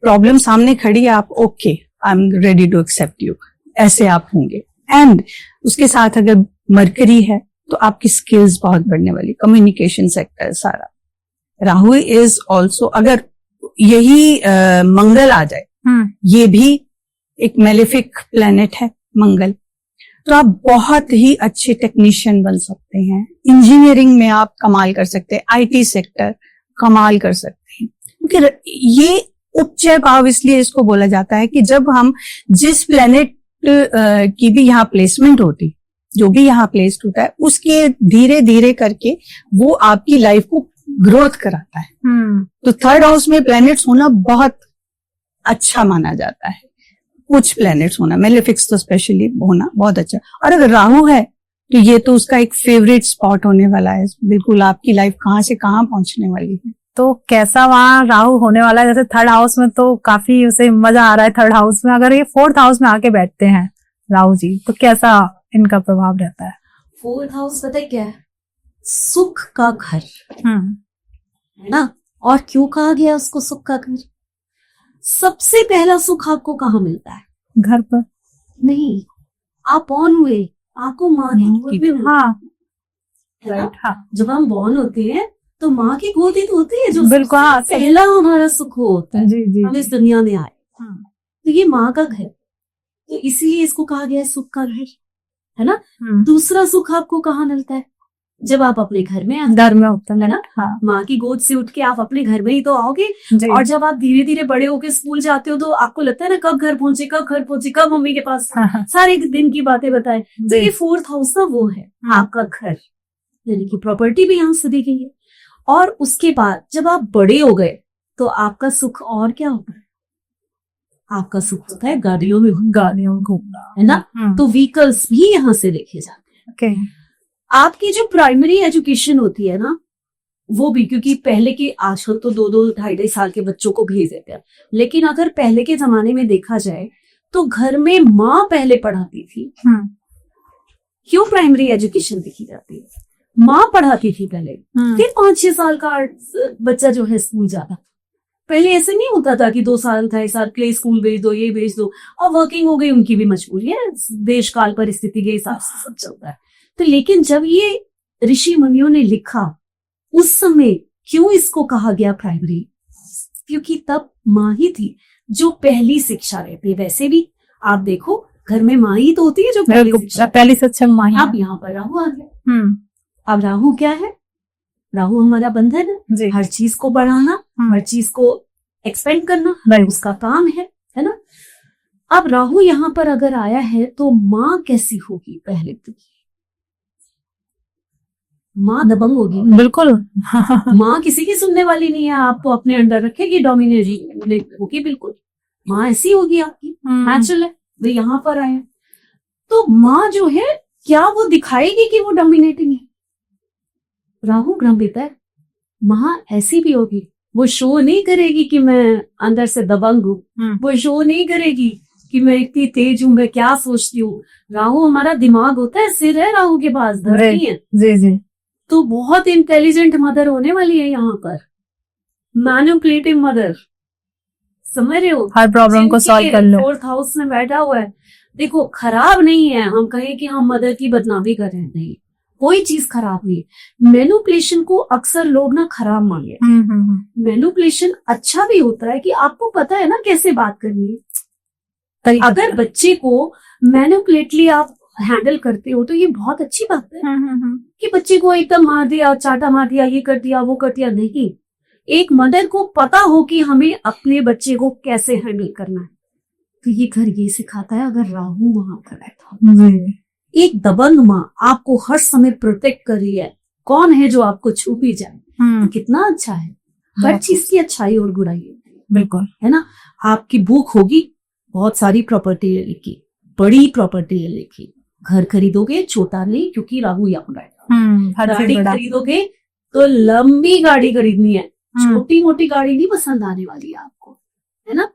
प्रॉब्लम सामने खड़ी है, आप okay, I am ready to accept you, ऐसे आप होंगे। एंड उसके साथ अगर मरकरी है तो आपकी स्किल्स बहुत बढ़ने वाली, कम्युनिकेशन सेक्टर सारा। राहु इज ऑल्सो, अगर यही मंगल आ जाए, ये भी एक मेलेफिक प्लेनेट है मंगल, तो आप बहुत ही अच्छे टेक्नीशियन बन सकते हैं। इंजीनियरिंग में आप कमाल कर सकते हैं, आईटी सेक्टर कमाल कर सकते हैं, क्योंकि ये उपचय भाव इसलिए इसको बोला जाता है कि जब हम जिस प्लेनेट की भी यहाँ प्लेसमेंट होती, जो भी यहाँ प्लेस्ड होता है, उसके धीरे धीरे करके वो आपकी लाइफ को ग्रोथ कराता है। तो थर्ड हाउस में प्लैनेट्स होना बहुत अच्छा माना जाता है। कुछ प्लैनेट्स होना, मेलेफिक्स तो स्पेशली होना बहुत अच्छा। और अगर राहु है तो ये तो उसका एक फेवरेट स्पॉट होने वाला है। बिल्कुल आपकी लाइफ कहाँ से कहाँ पहुंचने वाली है। तो कैसा वहाँ राहु होने वाला है। जैसे थर्ड हाउस में तो काफी उसे मजा आ रहा है थर्ड हाउस में, अगर ये फोर्थ हाउस में आके बैठते हैं राहु जी, तो कैसा इनका प्रभाव रहता है। फोर्थ हाउस पता है क्या है, सुख का घर है ना। और क्यों कहा गया उसको सुख का घर? सबसे पहला सुख आपको कहाँ मिलता है? घर पर नहीं, आप बॉर्न हुए, आपको माँ की गोद में, हाँ राइट, हाँ, जब हम बॉर्न होते हैं तो माँ की गोद ही तो होती है, जो बिल्कुल पहला हमारा सुख होता है। जी जी, हम इस दुनिया में आए, तो ये माँ का घर। तो इसीलिए इसको कहा गया है सुख का घर, है ना। दूसरा सुख आपको कहाँ मिलता है? जब आप अपने घर में आते घर में होता है ना। हाँ माँ की गोद से उठ के आप अपने घर में ही तो आओगे, जी और जब आप धीरे धीरे बड़े होके स्कूल जाते हो तो आपको लगता है ना कब घर पहुंचे, कब मम्मी के पास हाँ, सारे दिन की बातें बताए। तो जी। ये 4th हाउस ना वो है आपका घर, यानी कि प्रॉपर्टी भी यहाँ से दी गई है। और उसके बाद जब आप बड़े हो गए तो आपका सुख और क्या होता है? आपका सुख होता है गाड़ियों में गाड़ियों में घूमना, है ना। तो व्हीकल्स भी यहाँ से लेके जाते हैं। ओके आपकी जो प्राइमरी एजुकेशन होती है ना, वो भी, क्योंकि पहले के आजकल तो 2-2, 2.5 साल के बच्चों को भेज देते हैं, लेकिन अगर पहले के जमाने में देखा जाए तो घर में माँ पहले पढ़ाती थी। क्यों प्राइमरी एजुकेशन देखी जाती है? माँ पढ़ाती थी पहले, फिर 5-6 साल का बच्चा जो है स्कूल जाता। पहले ऐसे नहीं होता था कि 2 साल का 1 साल प्ले स्कूल भेज दो, ये भेज दो। और वर्किंग हो गई, उनकी भी मजबूरी है, देश काल परिस्थिति के हिसाब से सब चलता है। तो लेकिन जब ये ऋषि मुनियों ने लिखा उस समय क्यों इसको कहा गया प्राइमरी? क्योंकि तब माँ ही थी जो पहली शिक्षा रहती है। वैसे भी आप देखो घर में माँ ही तो होती है जो पहली शिक्षा माँ ही। अब यहाँ पर राहु आ गया। अब राहु क्या है? राहु हमारा बंधन है, हर चीज को बढ़ाना, हर चीज को एक्सपेंड करना उसका काम है ना। अब राहु यहाँ पर अगर आया है तो माँ कैसी होगी? पहले तो माँ दबंग होगी, बिल्कुल। माँ किसी की सुनने वाली नहीं है, आपको अपने अंडर रखेगी, डोमिनेट होगी, बिल्कुल। माँ ऐसी होगी आपकी, नेचुरल है। वे यहाँ पर आए तो माँ जो है क्या वो दिखाएगी कि वो डोमिनेटिंग है? राहु ग्रंथित है, माँ ऐसी भी होगी, वो शो नहीं करेगी कि मैं अंदर से दबंग हूँ, वो शो नहीं करेगी कि मैं इतनी तेज हूँ, मैं क्या सोचती हूँ। राहु हमारा दिमाग होता है, सिर है राहु के पास, धरती है। जी जी। तो बहुत इंटेलिजेंट मदर होने वाली है यहाँ पर, मैनिपुलेटिव मदर, समझ रहे हो? हर प्रॉब्लम को सॉल्व कर लो। 4th हाउस में बैठा हुआ है। देखो खराब नहीं है, हम कहें कि हम मदर की बदनामी कर रहे हैं, नहीं, कोई चीज खराब नहीं है। मैनिपुलेशन को अक्सर लोग ना खराब मांगे। मैनिपुलेशन अच्छा भी होता है कि आपको पता है ना कैसे बात करनी है। अगर बच्चे को मैनिपुलेटली आप हैंडल करते हो तो ये बहुत अच्छी बात है कि बच्चे को एकदम मार दिया, चाटा मार दिया, ये कर दिया, वो कर दिया, नहीं। एक मदर को पता हो कि हमें अपने बच्चे को कैसे हैंडल करना है। तो ये घर ये सिखाता है। अगर राहु वहां पर बैठा, एक दबंग माँ आपको हर समय प्रोटेक्ट कर रही है, कौन है जो आपको छू भी जाए? तो कितना अच्छा है। हर चीज की अच्छाई और बुराई बिल्कुल है ना। आपकी भूख होगी, बहुत सारी प्रॉपर्टी ले लेगी, बड़ी प्रॉपर्टी ले लेगी। घर खरीदोगे, छोटा नहीं, क्योंकि राहु यहाँ बैठा। गाड़ी खरीदोगे तो लंबी गाड़ी खरीदनी है, छोटी मोटी गाड़ी नहीं पसंद आने वाली है आपको, है ना।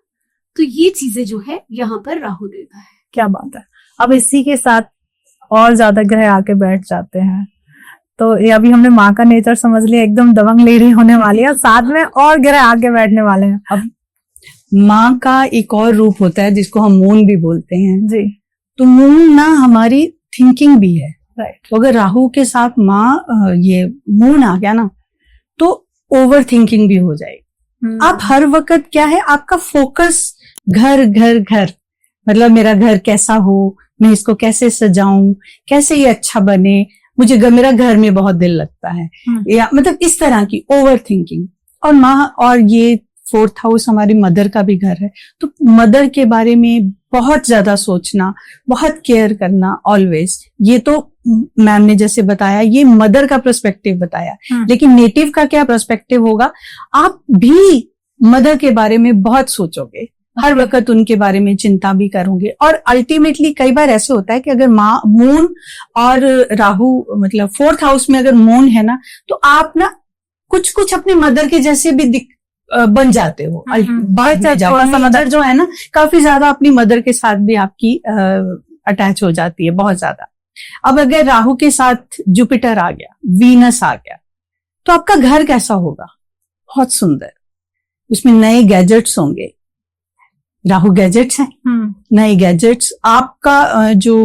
तो ये चीजें जो है यहाँ पर राहु देता है। क्या बात है। अब इसी के साथ और ज्यादा ग्रह आके बैठ जाते हैं, तो ये अभी हमने माँ का नेचर समझ लिया, एकदम दबंग लेडी होने वाली है, साथ में और ग्रह आके बैठने वाले हैं। अब माँ का एक और रूप होता है जिसको हम मून भी बोलते हैं जी। तो मून ना हमारी थिंकिंग भी है, राइट। तो अगर राहु के साथ माँ ये मून आ गया ना तो ओवर थिंकिंग भी हो जाएगी। आप हर वक्त क्या है, आपका फोकस घर घर घर, मतलब मेरा घर कैसा हो, मैं इसको कैसे सजाऊं, कैसे ये अच्छा बने, मुझे मेरा घर में बहुत दिल लगता है, या मतलब इस तरह की ओवर थिंकिंग। और माँ, और ये 4th हाउस हमारी मदर का भी घर है, तो मदर के बारे में बहुत ज्यादा सोचना, बहुत केयर करना ऑलवेज। ये तो मैम ने जैसे बताया, ये मदर का पर्सपेक्टिव बताया, लेकिन नेटिव का क्या पर्सपेक्टिव होगा? आप भी मदर के बारे में बहुत सोचोगे, हर वक्त उनके बारे में चिंता भी करोगे। और अल्टीमेटली कई बार ऐसे होता है कि अगर माँ, मून और राहु, मतलब 4th हाउस में अगर मून है ना, तो आप ना कुछ कुछ अपने मदर के जैसे भी बन जाते हो। मदर जो है ना, काफी ज्यादा अपनी मदर के साथ भी आपकी अटैच हो जाती है, बहुत ज्यादा। अब अगर राहु के साथ जुपिटर आ गया, वीनस आ गया, तो आपका घर कैसा होगा? बहुत सुंदर, उसमें नए गैजेट्स होंगे। राहु गैजेट्स है, नए गैजेट्स। आपका जो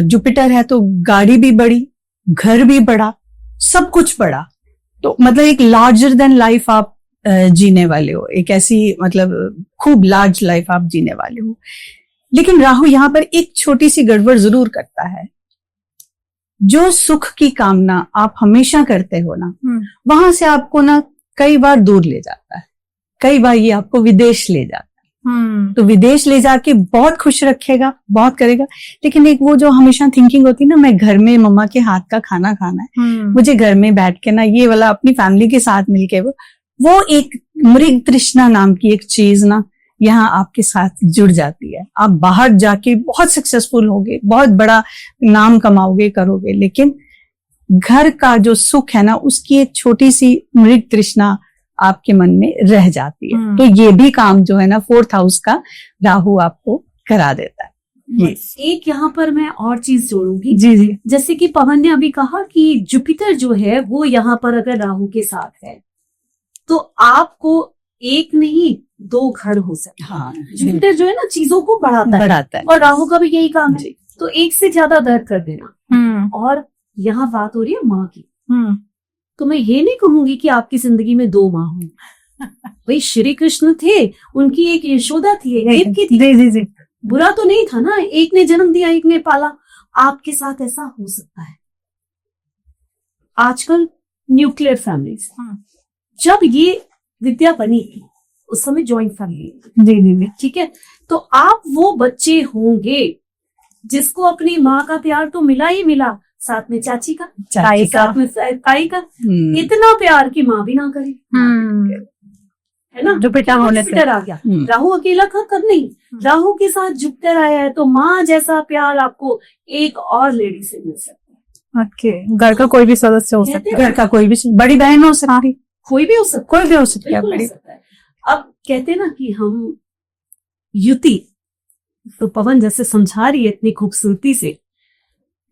जुपिटर है तो गाड़ी भी बड़ी, घर भी बड़ा, सब कुछ बड़ा। तो मतलब एक लार्जर देन लाइफ आप जीने वाले हो, एक ऐसी मतलब खूब लार्ज लाइफ आप जीने वाले हो। लेकिन राहु यहाँ पर एक छोटी सी गड़बड़ जरूर करता है। जो सुख की कामना आप हमेशा करते हो ना, वहां से आपको ना कई बार दूर ले जाता है, कई बार ये आपको विदेश ले जाता है। तो विदेश ले जाके बहुत खुश रखेगा, बहुत करेगा, लेकिन एक वो जो हमेशा थिंकिंग होती है ना, मैं घर में मम्मा के हाथ का खाना खाना है, मुझे घर में बैठ के ना ये वाला अपनी फैमिली के साथ मिलके वो एक मृग तृष्णा नाम की एक चीज ना यहाँ आपके साथ जुड़ जाती है। आप बाहर जाके बहुत सक्सेसफुल होगे, बहुत बड़ा नाम कमाओगे, करोगे, लेकिन घर का जो सुख है ना, उसकी एक छोटी सी मृग तृष्णा आपके मन में रह जाती है। तो ये भी काम जो है ना 4th हाउस का राहु आपको करा देता है। एक यहाँ पर मैं और चीज जोड़ूंगी। जी जी। जैसे कि पवन ने अभी कहा कि जुपिटर जो है वो यहाँ पर अगर राहु के साथ है तो आपको एक नहीं 2 घर हो सकते हैं। हाँ, जुपिटर जो है ना चीजों को बढ़ाता है और राहु का भी यही काम है, तो एक से ज्यादा दर कर देना। और यहाँ बात हो रही है माँ की, तो मैं ये नहीं कहूंगी कि आपकी जिंदगी में 2 माँ हो। भाई श्री कृष्ण थे, उनकी एक यशोदा थी, एक देवकी थी। जी जी। बुरा तो नहीं था ना, एक ने जन्म दिया, एक ने पाला। आपके साथ ऐसा हो सकता है। आजकल न्यूक्लियर फैमिलीज, जब ये विद्या बनी थी उस समय जॉइंट फैमिली। जी जी जी। ठीक है, तो आप वो बच्चे होंगे जिसको अपनी माँ का प्यार तो मिला ही मिला, साथ में चाची का, साथ में ताई का, इतना प्यार की माँ भी ना करे, है ना। जुपिटर होने से जुपिटर आ गया, राहु अकेला था कब नहीं, राहु के साथ जुपिटर आया है, तो माँ जैसा प्यार आपको एक और लेडी से मिल सकता है। ओके, घर का कोई भी सदस्य हो सकता है, घर का कोई भी, बड़ी बहन हो सकती, कोई भी हो सकता, कोई भी हो सकता है, बिल्कुल हो सकता है। अब कहते हैं ना कि हम युति, तो पवन जैसे समझा रही है इतनी खूबसूरती से,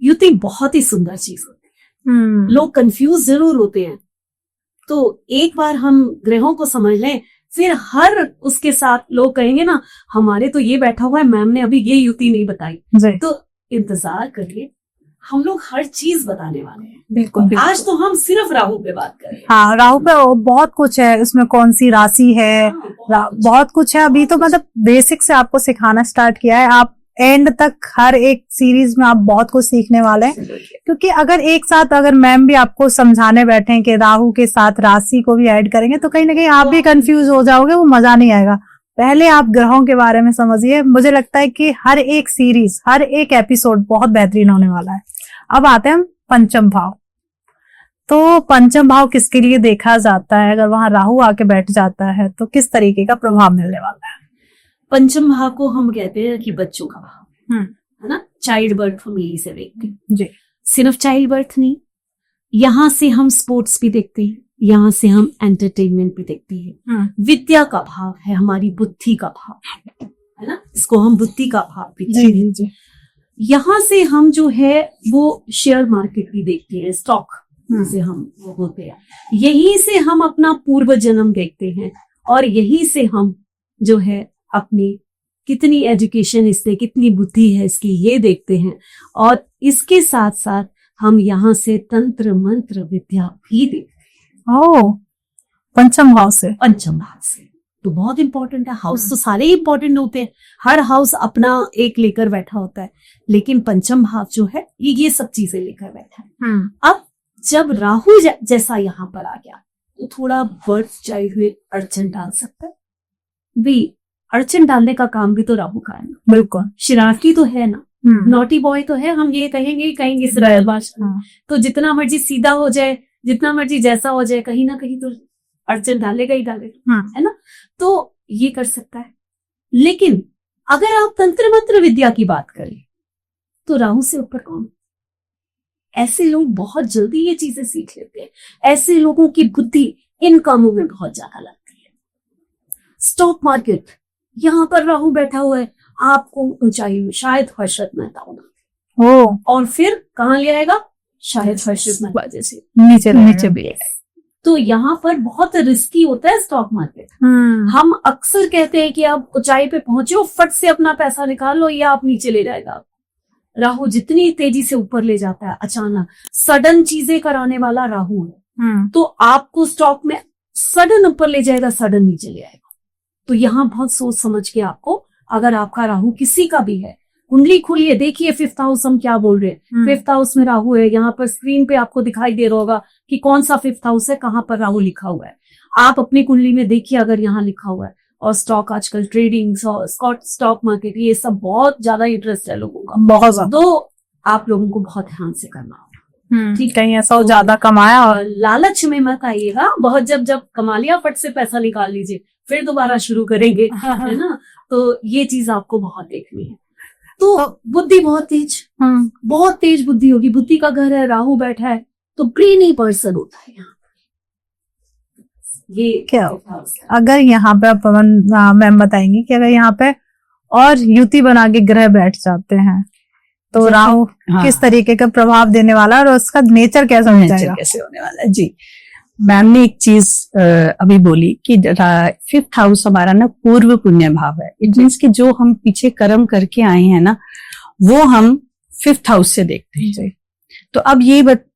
युति बहुत ही सुंदर चीज होती है। लोग कंफ्यूज जरूर होते हैं, तो एक बार हम ग्रहों को समझ लें, फिर हर उसके साथ लोग कहेंगे ना हमारे तो ये बैठा हुआ है, मैम ने अभी ये युति नहीं बताई, तो इंतजार करिए, हम लोग हर चीज बताने वाले हैं। बिल्कुल। आज तो हम सिर्फ राहु पे बात करें। हाँ, राहु पे बहुत कुछ है, उसमें कौन सी राशि है, बहुत कुछ है। अभी तो मतलब बेसिक से आपको सिखाना स्टार्ट किया है, आप एंड तक हर एक सीरीज में आप बहुत कुछ सीखने वाले हैं। क्योंकि अगर एक साथ अगर मैम भी आपको समझाने बैठे कि राहु के साथ राशि को भी ऐड करेंगे तो कहीं ना कहीं आप भी कंफ्यूज हो जाओगे, वो मजा नहीं आएगा। पहले आप ग्रहों के बारे में समझिए। मुझे लगता है कि हर एक सीरीज, हर एक एपिसोड बहुत बेहतरीन होने वाला है। अब आते हैं हम पंचम भाव। तो पंचम भाव किसके लिए देखा जाता है, अगर वहां राहु आके बैठ जाता है तो किस तरीके का प्रभाव मिलने वाला है? पंचम भाव को हम कहते हैं कि बच्चों का भाव, है ना, चाइल्ड बर्थ फैमिली से देखते हैं जी। सिर्फ चाइल्ड बर्थ नहीं, यहाँ से हम स्पोर्ट्स भी देखते हैं, यहाँ से हम एंटरटेनमेंट भी देखते हैं। विद्या का भाव है हमारी बुद्धि का भाव, है ना, इसको हम बुद्धि का भाव भी कहते हैं। यहाँ से हम जो है वो शेयर मार्केट भी देखते हैं, स्टॉक से हम वो होते हैं, यहीं से हम अपना पूर्व जन्म देखते हैं, और यहीं से हम जो है अपनी कितनी एजुकेशन इससे, कितनी बुद्धि है इसकी, ये देखते हैं। और इसके साथ साथ हम यहाँ से तंत्र मंत्र विद्या भी देखते हैं। ओह, पंचम भाव से। पंचम भाव से तो बहुत इंपॉर्टेंट है। हाउस तो सारे इंपॉर्टेंट होते हैं, हर हाउस अपना एक लेकर बैठा होता है, लेकिन पंचम भाव जो है ये सब चीजें लेकर बैठा है। अब जब राहु जैसा यहाँ पर आ गया तो थोड़ा बर्थ चाइल्ड हुए अड़चन डाल सकता है। भी अड़चन डालने का काम भी तो राहु का है ना। बिल्कुल। शरारती तो है ना, नॉटी बॉय तो है, हम ये कहेंगे तो जितना मर्जी सीधा हो जाए, जितना मर्जी जैसा हो जाए, कहीं ना कहीं तो अड़चन डालेगा ही डालेगा, है ना। तो ये कर सकता है। लेकिन अगर आप तंत्र मंत्र विद्या की बात करें तो राहु से ऊपर कौन? ऐसे लोग बहुत जल्दी ये चीजें सीख लेते हैं। ऐसे लोगों की बुद्धि इन कामों में बहुत ज्यादा लगती है। स्टॉक मार्केट, यहाँ पर राहु बैठा हुआ है, आपको ऊंचाई में शायद हर्षद मेहता होना, और फिर कहाँ ले आएगा? शायद हर्षद मेहता जैसे नीचे भी। तो यहाँ पर बहुत रिस्की होता है स्टॉक मार्केट। हम अक्सर कहते हैं कि आप ऊंचाई पे पहुंचे हो, फट से अपना पैसा निकाल लो या आप नीचे ले जाएगा। राहु जितनी तेजी से ऊपर ले जाता है, अचानक सडन चीजें कराने वाला राहु है, तो आपको स्टॉक में सडन ऊपर ले जाएगा, सडन नीचे ले आएगा। तो यहाँ बहुत सोच समझ के आपको अगर आपका राहु किसी का भी है, कुंडली खोलिए, देखिए 5th हाउस हम क्या बोल रहे हैं। 5th हाउस में राहु है, यहाँ पर स्क्रीन पे आपको दिखाई दे रहा होगा कि कौन सा 5th हाउस है, कहाँ पर राहु लिखा हुआ है। आप अपनी कुंडली में देखिए अगर यहाँ लिखा हुआ है। और स्टॉक आजकल ट्रेडिंग, स्टॉक मार्केट, ये सब बहुत ज्यादा इंटरेस्ट है लोगों का, बहुत ज्यादा। तो आप लोगों को बहुत ध्यान से करना होगा। ठीक, कहीं ऐसा हो ज्यादा कमाया और और लालच में मत आइएगा, बहुत जब कमा लिया फट से पैसा निकाल लीजिए, फिर दोबारा शुरू करेंगे, है ना। तो ये चीज आपको बहुत देखनी है। तो बुद्धि बहुत तेज बुद्धि होगी। बुद्धि का घर है, राहु बैठा है, तो ब्रेनी पर्सन होता है यहाँ। ये क्या अगर यहाँ पे आप मैम बताएंगी कि अगर यहाँ पे और युति बना के ग्रह बैठ जाते हैं तो राहु किस तरीके का प्रभाव देने वाला है और उसका नेचर कैसा हो जाएगा, कैसे होने वाला है? जी, मैम ने एक चीज अभी बोली कि 5th हाउस हमारा ना पूर्व पुण्य भाव है। इट मीन्स कि जो हम पीछे कर्म करके आए हैं ना, वो हम 5th हाउस से देखते हैं। तो अब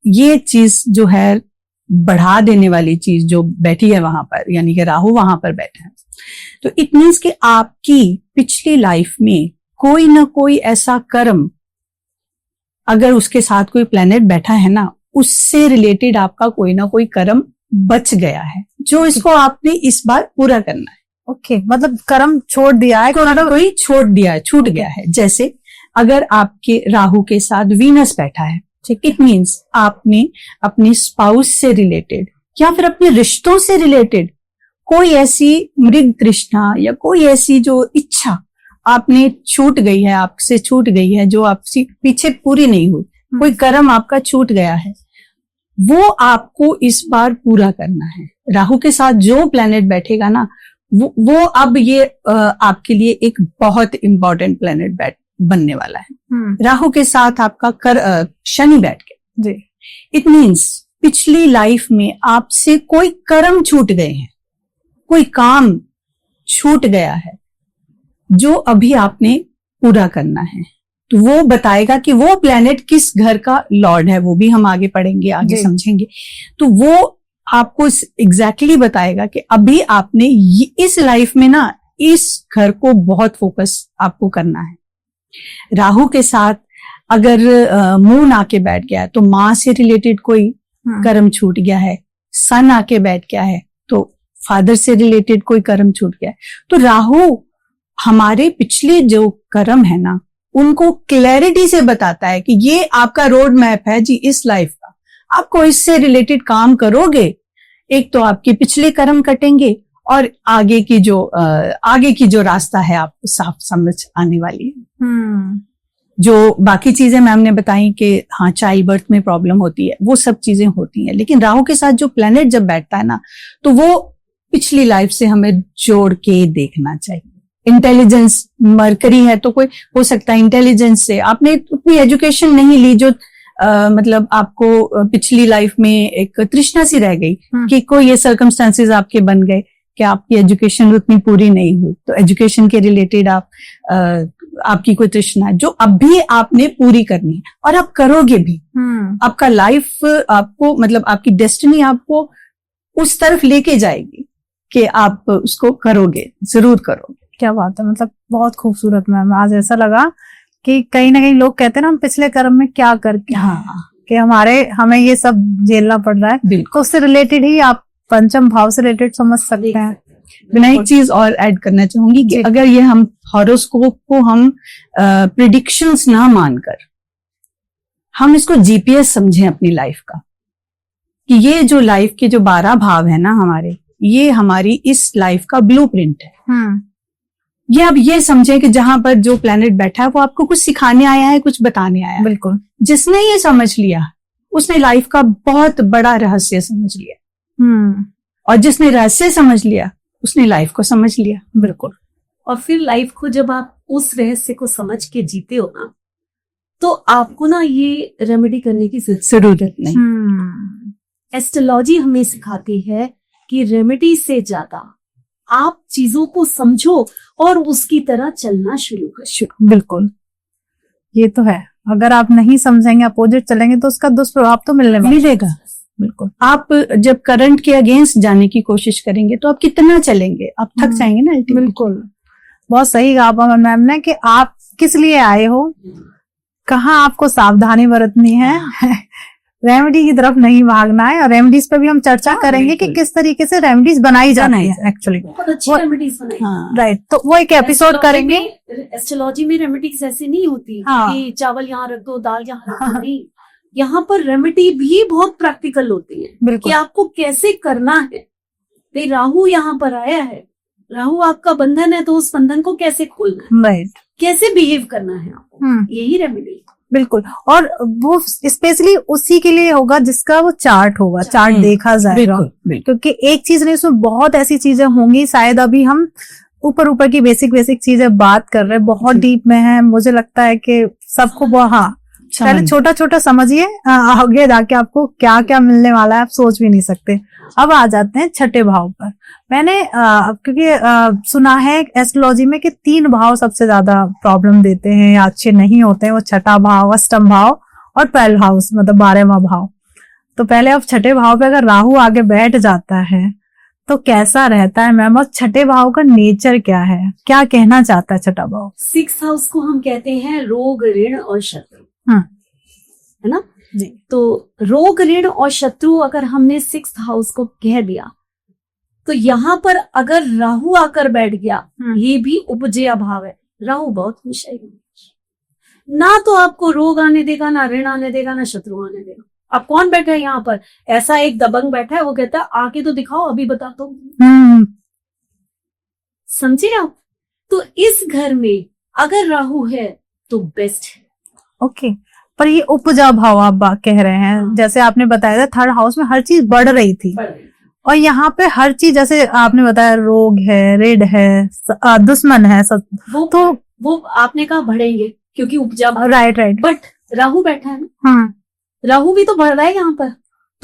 ये चीज जो है बढ़ा देने वाली चीज जो बैठी है वहां पर, यानी कि राहु वहां पर बैठा है, तो इट मीन्स कि आपकी पिछली लाइफ में कोई ना कोई ऐसा कर्म, अगर उसके साथ कोई प्लेनेट बैठा है ना, उससे रिलेटेड आपका कोई ना कोई कर्म बच गया है, जो इसको आपने इस बार पूरा करना है। ओके, मतलब कर्म छोड़ दिया है, कोई छोड़ दिया है, छूट गया है। जैसे अगर आपके राहु के साथ वीनस बैठा है, इट मीन्स आपने अपने स्पाउस से रिलेटेड या फिर अपने रिश्तों से रिलेटेड कोई ऐसी मृग तृष्णा या कोई ऐसी जो इच्छा आपने छूट गई है, आपसे छूट गई है, जो आपसे पीछे पूरी नहीं हुई, कोई कर्म आपका छूट गया है, वो आपको इस बार पूरा करना है। राहु के साथ जो प्लेनेट बैठेगा ना, वो अब ये आपके लिए एक बहुत इंपॉर्टेंट प्लेनेट बनने वाला है। राहु के साथ आपका शनि बैठ गया जी। इट मीन्स पिछली लाइफ में आपसे कोई कर्म छूट गए हैं, कोई काम छूट गया है, जो अभी आपने पूरा करना है। तो वो बताएगा कि वो प्लेनेट किस घर का लॉर्ड है, वो भी हम आगे पढ़ेंगे, आगे समझेंगे। तो वो आपको एग्जैक्टली बताएगा कि अभी आपने इस लाइफ में ना इस घर को बहुत फोकस आपको करना है। राहु के साथ अगर मून आके बैठ गया है तो माँ से रिलेटेड कोई कर्म छूट गया है, सन आके बैठ गया है तो फादर से रिलेटेड कोई कर्म छूट गया है। तो राहु हमारे पिछले जो कर्म है ना, उनको क्लैरिटी से बताता है कि ये आपका रोड मैप है जी इस लाइफ का, आपको इससे रिलेटेड काम करोगे, एक तो आपके पिछले कर्म कटेंगे और आगे की जो रास्ता है आपको साफ समझ आने वाली है। जो बाकी चीजें मैम ने बताई कि हाँ चाइल्ड बर्थ में प्रॉब्लम होती है, वो सब चीजें होती हैं, लेकिन राहु के साथ जो प्लेनेट जब बैठता है ना, तो वो पिछली लाइफ से हमें जोड़ के देखना चाहिए। इंटेलिजेंस मरकरी है तो कोई हो सकता है इंटेलिजेंस से आपने उतनी एजुकेशन नहीं ली जो मतलब आपको पिछली लाइफ में एक तृष्णा सी रह गई कि कोई ये सर्कमस्टेंसेस आपके बन गए कि आपकी एजुकेशन उतनी पूरी नहीं हुई, तो एजुकेशन के रिलेटेड आपकी कोई तृष्णा है जो अब भी आपने पूरी करनी है और आप करोगे भी। आपका लाइफ आपको मतलब आपकी डेस्टिनी आपको उस तरफ लेके जाएगी कि आप उसको करोगे, जरूर करोगे। क्या बात है, मतलब बहुत खूबसूरत मैम। आज ऐसा लगा कि कहीं ना कहीं लोग कहते हैं ना हम पिछले कर्म में क्या करके कि हमें ये सब झेलना पड़ रहा है, तो उससे रिलेटेड ही आप पंचम भाव से रिलेटेड समझ सकते हैं। मैं एक चीज और ऐड करना चाहूंगी कि अगर ये हम हॉरोस्कोप को हम प्रिडिक्शंस ना मानकर हम इसको जीपीएस समझें अपनी लाइफ का, कि ये जो लाइफ के जो 12 भाव है ना हमारे, ये हमारी इस लाइफ का ब्लूप्रिंट है। ये अब ये समझे कि जहां पर जो प्लेनेट बैठा है वो आपको कुछ सिखाने आया है, कुछ बताने आया है। बिल्कुल, जिसने ये समझ लिया उसने लाइफ का बहुत बड़ा रहस्य समझ लिया। और जिसने रहस्य समझ लिया उसने लाइफ को समझ लिया। बिल्कुल। और फिर लाइफ को जब आप उस रहस्य को समझ के जीते हो ना, तो आपको ना ये रेमेडी करने की जरूरत नहीं। एस्ट्रोलॉजी हमें सिखाती है कि रेमेडी से ज्यादा आप चीजों को समझो और उसकी तरह चलना शुरू करो। बिल्कुल, ये तो है। अगर आप नहीं समझेंगे, अपोजिट चलेंगे, तो उसका दुष्प्रभाव तो मिलेगा। बिल्कुल। आप जब करंट के अगेंस्ट जाने की कोशिश करेंगे तो आप कितना चलेंगे, आप थक जाएंगे ना। बिल्कुल। बहुत सही कहा पवन मैम ने कि आप किस लिए आए हो, कहाँ आपको सावधानी बरतनी है, रेमेडी की तरफ नहीं भागना है। और रेमेडीज पे भी हम चर्चा करेंगे कि किस तरीके से रेमेडीज बनाई जाती है एक्चुअली। बहुत अच्छी रेमेडीज बनाई। राइट, तो वो एक एपिसोड करेंगे। एस्ट्रोलॉजी में रेमेडीज ऐसी नहीं होती हाँ। कि चावल यहाँ रख दो, दाल यहाँ रख दो, नहीं। यहाँ पर रेमेडी भी बहुत प्रैक्टिकल होती है कि बिल्कुल, आपको कैसे करना है। भाई राहु यहाँ पर आया है, राहु आपका बंधन है, तो उस बंधन को कैसे खोलना है, राइट, कैसे बिहेव करना है आपको, यही रेमेडी। बिल्कुल। और वो स्पेशली उसी के लिए होगा जिसका वो चार्ट होगा, चार्ट देखा जाएगा। क्योंकि एक चीज नहीं, उसमें बहुत ऐसी चीजें होंगी, शायद अभी हम ऊपर की बेसिक चीजें बात कर रहे हैं, बहुत डीप में है। मुझे लगता है कि सबको पहले छोटा समझिए, आगे जाके आपको क्या क्या मिलने वाला है आप सोच भी नहीं सकते। अब आ जाते हैं छठे भाव पर। मैंने क्योंकि सुना है एस्ट्रोलॉजी में कि 3 भाव सबसे ज्यादा प्रॉब्लम देते हैं या अच्छे नहीं होते हैं, वो छठा भाव, अष्टम भाव और 12 हाउस मतलब 12वां भाव। तो पहले अब छठे भाव पे अगर राहु आगे बैठ जाता है तो कैसा रहता है मैम, और छठे भाव का नेचर क्या है, क्या कहना चाहता है छठा भाव? 6th हाउस को हम कहते हैं रोग, ऋण और शत्रु, है ना जी। तो रोग, ऋण और शत्रु अगर हमने 6th हाउस को कह दिया, तो यहाँ पर अगर राहु आकर बैठ गया, ये भी उपजय भाव है। राहु बहुत खुश है, ना तो आपको रोग आने देगा, ना ऋण आने देगा, ना शत्रु आने देगा। अब कौन बैठा है यहाँ पर? ऐसा एक दबंग बैठा है, वो कहता है आके तो दिखाओ, अभी बता दो। समझे आप? तो इस घर में अगर राहु है तो बेस्ट है। ओके, पर ये उपजा भाव आप कह रहे हैं, जैसे आपने बताया था 3rd हाउस में हर चीज बढ़ रही थी, और यहाँ पे हर चीज जैसे आपने बताया रोग है, ऋण है, दुश्मन है सब, वो आपने कहा बढ़ेंगे क्योंकि उपजा। राइट, बट राहु बैठा है ना, राहु भी तो बढ़ रहा है यहाँ पर।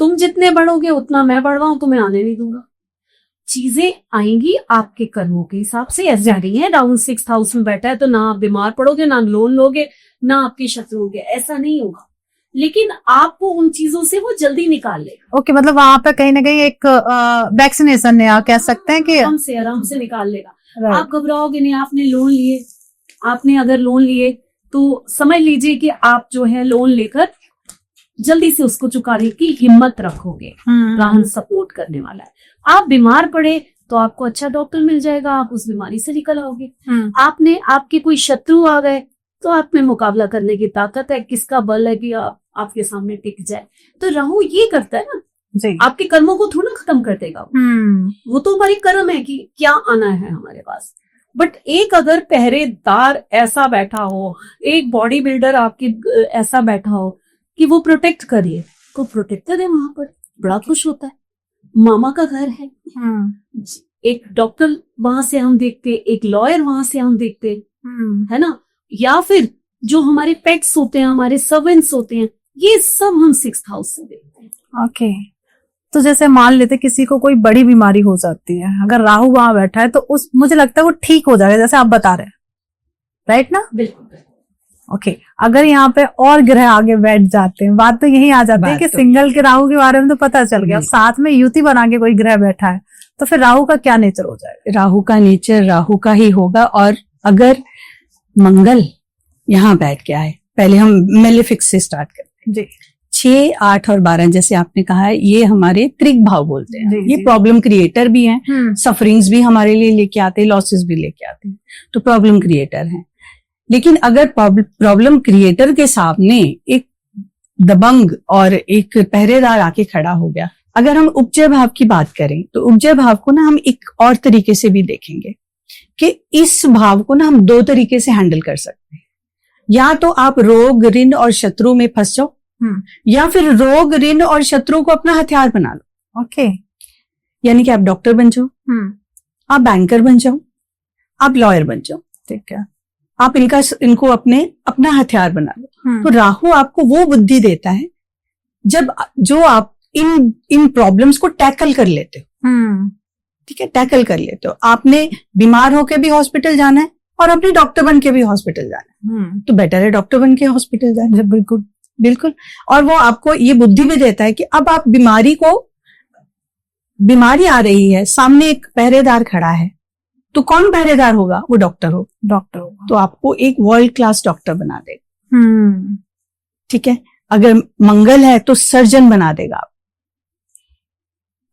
तुम जितने बढ़ोगे उतना मैं बढ़ रहा हूं, तुम्हें आने नहीं दूंगा। चीजें आएंगी आपके कर्मों के हिसाब से। ऐसा नहीं है राहु 6th हाउस में बैठा है तो ना आप बीमार पड़ोगे, ना लोन लोगे, ना आपके शत्रु होंगे, ऐसा नहीं होगा। लेकिन आपको उन चीजों से वो जल्दी निकाल लेगा। ओके, मतलब वहां पे कहीं ना कहीं एक वैक्सीनेशन है, कह सकते हैं कि आराम से निकाल लेगा। आप घबराओगे नहीं। आपने लोन लिए, आपने अगर लोन लिए तो समझ लीजिए कि आप जो है लोन लेकर जल्दी से उसको चुकाने की हिम्मत रखोगे। राहु सपोर्ट करने वाला है। आप बीमार पड़े तो आपको अच्छा डॉक्टर मिल जाएगा, आप उस बीमारी से निकल आओगे। आपके कोई शत्रु आ गए तो आप में मुकाबला करने की ताकत है, किसका बल है कि आपके सामने टिक जाए। तो राहु ये करता है ना जी, आपके कर्मों को थोड़ा खत्म कर देगा। वो तो हमारी कर्म है कि क्या आना है हमारे पास। बट एक अगर पहरेदार ऐसा बैठा हो, एक बॉडी बिल्डर आपकी ऐसा बैठा हो कि वो प्रोटेक्ट करिए, तो प्रोटेक्टर है वहां पर, बड़ा खुश होता है। मामा का घर है, एक डॉक्टर वहां से हम देखते, एक लॉयर वहां से हम देखते, है ना। या फिर जो हमारे पेट्स होते हैं, हमारे सर्वेंट्स होते हैं, ये सब हम 6th हाउस से देखते हैं। ओके, तो जैसे मान लेते किसी को कोई बड़ी बीमारी हो जाती है, अगर राहु वहां बैठा है तो मुझे लगता है वो ठीक हो जाएगा, जैसे आप बता रहे हैं, राइट ना? बिल्कुल। ओके, अगर यहाँ पे और ग्रह आगे बैठ जाते हैं, बात तो यही आ जाती है कि सिंगल के राहु के बारे में तो पता चल गया, साथ में युति बना के कोई ग्रह बैठा है तो फिर राहु का क्या नेचर हो जाएगा? राहु का नेचर राहु का ही होगा। और अगर मंगल यहाँ बैठ गया है, पहले हम मेलेफिक्स से स्टार्ट करते हैं जी। 6, 8 और 12 जैसे आपने कहा है, ये हमारे त्रिक भाव बोलते हैं। ये प्रॉब्लम क्रिएटर भी हैं, सफरिंग्स भी हमारे लिए लेके आते हैं, लॉसेस भी लेके आते हैं, तो प्रॉब्लम क्रिएटर हैं। लेकिन अगर प्रॉब्लम क्रिएटर के सामने एक दबंग और एक पहरेदार आके खड़ा हो गया, अगर हम उपजय भाव की बात करें तो उपजय भाव को ना हम एक और तरीके से भी देखेंगे कि इस भाव को ना हम 2 तरीके से हैंडल कर सकते हैं। या तो आप रोग, ऋण और शत्रु में फंस जाओ, या फिर रोग, ऋण और शत्रु को अपना हथियार बना लो। ओके, यानी कि आप डॉक्टर बन जाओ, आप बैंकर बन जाओ, आप लॉयर बन जाओ, ठीक है, आप इनको अपना हथियार बना लो। तो राहु आपको वो बुद्धि देता है जो आप इन प्रॉब्लम्स को टैकल कर लेते हो। ठीक है, टैकल कर लेते हो। आपने बीमार होके भी हॉस्पिटल जाना है और अपने डॉक्टर बन के भी हॉस्पिटल जाना है, तो बेटर है डॉक्टर बन के हॉस्पिटल जाना। बिल्कुल बिल्कुल। और वो आपको ये बुद्धि भी देता है कि अब आप बीमारी आ रही है, सामने एक पहरेदार खड़ा है, तो कौन पहरेदार होगा? वो डॉक्टर होगा। डॉक्टर होगा। तो आपको एक वर्ल्ड क्लास डॉक्टर बना देगा। ठीक है। अगर मंगल है तो सर्जन बना देगा।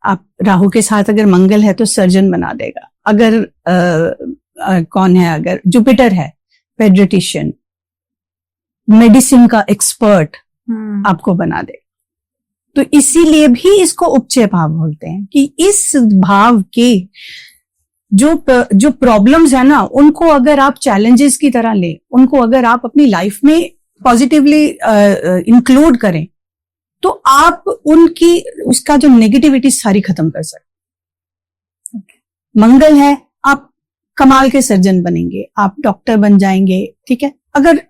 आप राहु के साथ अगर मंगल है तो सर्जन बना देगा। अगर कौन है, अगर जुपिटर है, पेडियाट्रिशियन, मेडिसिन का एक्सपर्ट आपको बना दे। तो इसीलिए भी इसको उपचय भाव बोलते हैं कि इस भाव के जो प्रॉब्लम्स है ना, उनको अगर आप चैलेंजेस की तरह ले, उनको अगर आप अपनी लाइफ में पॉजिटिवली इंक्लूड करें, तो आप उनकी उसका जो नेगेटिविटी सारी खत्म कर सकते। मंगल है, आप कमाल के सर्जन बनेंगे, आप डॉक्टर बन जाएंगे। ठीक है। अगर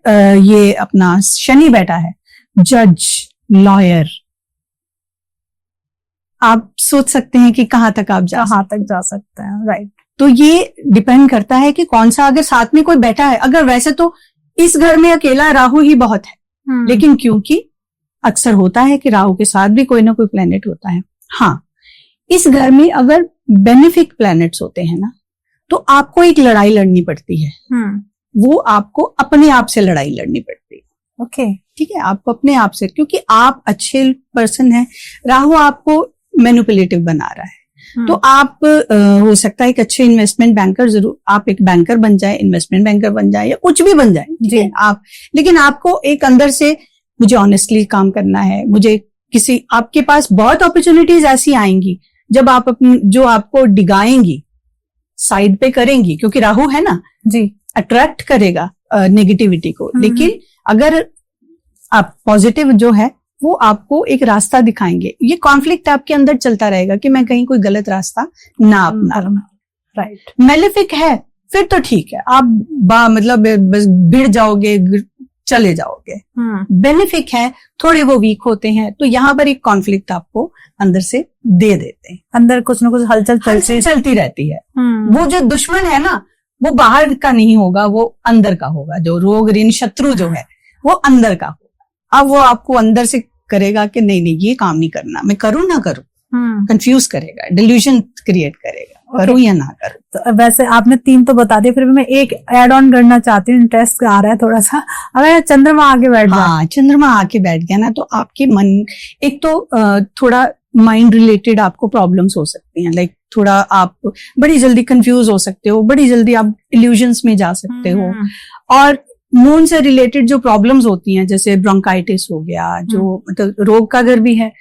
ये अपना शनि बैठा है, जज, लॉयर, आप सोच सकते हैं कि कहाँ तक आप कहाँ तक जा सकते हैं। राइट। तो ये डिपेंड करता है कि कौन सा, अगर साथ में कोई बैठा है, अगर वैसे तो इस घर में अकेला राहु ही बहुत है, लेकिन क्योंकि अक्सर होता है कि राहु के साथ भी कोई ना कोई प्लेनेट होता है। हाँ, इस घर में अगर बेनिफिक प्लैनेट्स होते हैं ना, तो आपको एक लड़ाई लड़नी पड़ती है। वो आपको अपने आप से लड़ाई लड़नी पड़ती है। ओके। ठीक है। आपको अपने आप से, क्योंकि आप अच्छे पर्सन हैं, राहु आपको मैनिपुलेटिव बना रहा है। तो आप हो सकता है एक अच्छे इन्वेस्टमेंट बैंकर, जरूर आप एक बैंकर बन जाए, इन्वेस्टमेंट बैंकर बन जाए, या कुछ भी बन जाए। ठीक है। आप, लेकिन आपको एक अंदर से मुझे ऑनेस्टली काम करना है, मुझे किसी, आपके पास बहुत अपॉर्चुनिटीज ऐसी आएंगी जब आप अपनी, जो आपको डिगाएंगी, साइड पे करेंगी, क्योंकि राहु है ना जी, अट्रैक्ट करेगा नेगेटिविटी को। लेकिन अगर आप पॉजिटिव जो है वो आपको एक रास्ता दिखाएंगे। ये कॉन्फ्लिक्ट आपके अंदर चलता रहेगा कि मैं कहीं कोई गलत रास्ता ना अपना। राइट। मेलेफिक है फिर तो ठीक है, आप मतलब बस भिड़ जाओगे, चले जाओगे। बेनिफिक है, थोड़े वो वीक होते हैं, तो यहाँ पर एक कॉन्फ्लिक्ट आपको अंदर से दे देते हैं। अंदर कुछ ना कुछ हलचल चलती रहती है। वो जो दुश्मन है ना, वो बाहर का नहीं होगा, वो अंदर का होगा। जो रोग, ऋण, शत्रु जो है वो अंदर का होगा। अब वो आपको अंदर से करेगा कि नहीं नहीं ये काम नहीं करना, मैं करूं ना करूं, कंफ्यूज करेगा, डिल्यूजन क्रिएट करेगा, करूं या ना करूं। तो वैसे आपने 3 तो बता दिए, फिर भी मैं एक एड ऑन करना चाहती हूँ, इंटरेस्ट आ रहा है थोड़ा सा। अगर चंद्रमा आके बैठ जाए, हाँ, चंद्रमा आके बैठ गया ना, तो आपके मन, एक तो थोड़ा माइंड रिलेटेड आपको प्रॉब्लम्स हो सकती हैं। लाइक थोड़ा आप बड़ी जल्दी कंफ्यूज हो सकते हो, बड़ी जल्दी आप इल्यूजन्स में जा सकते हो। और मून से रिलेटेड जो प्रॉब्लम्स होती हैं, जैसे ब्रोंकाइटिस हो गया, जो मतलब रोग का अगर भी है,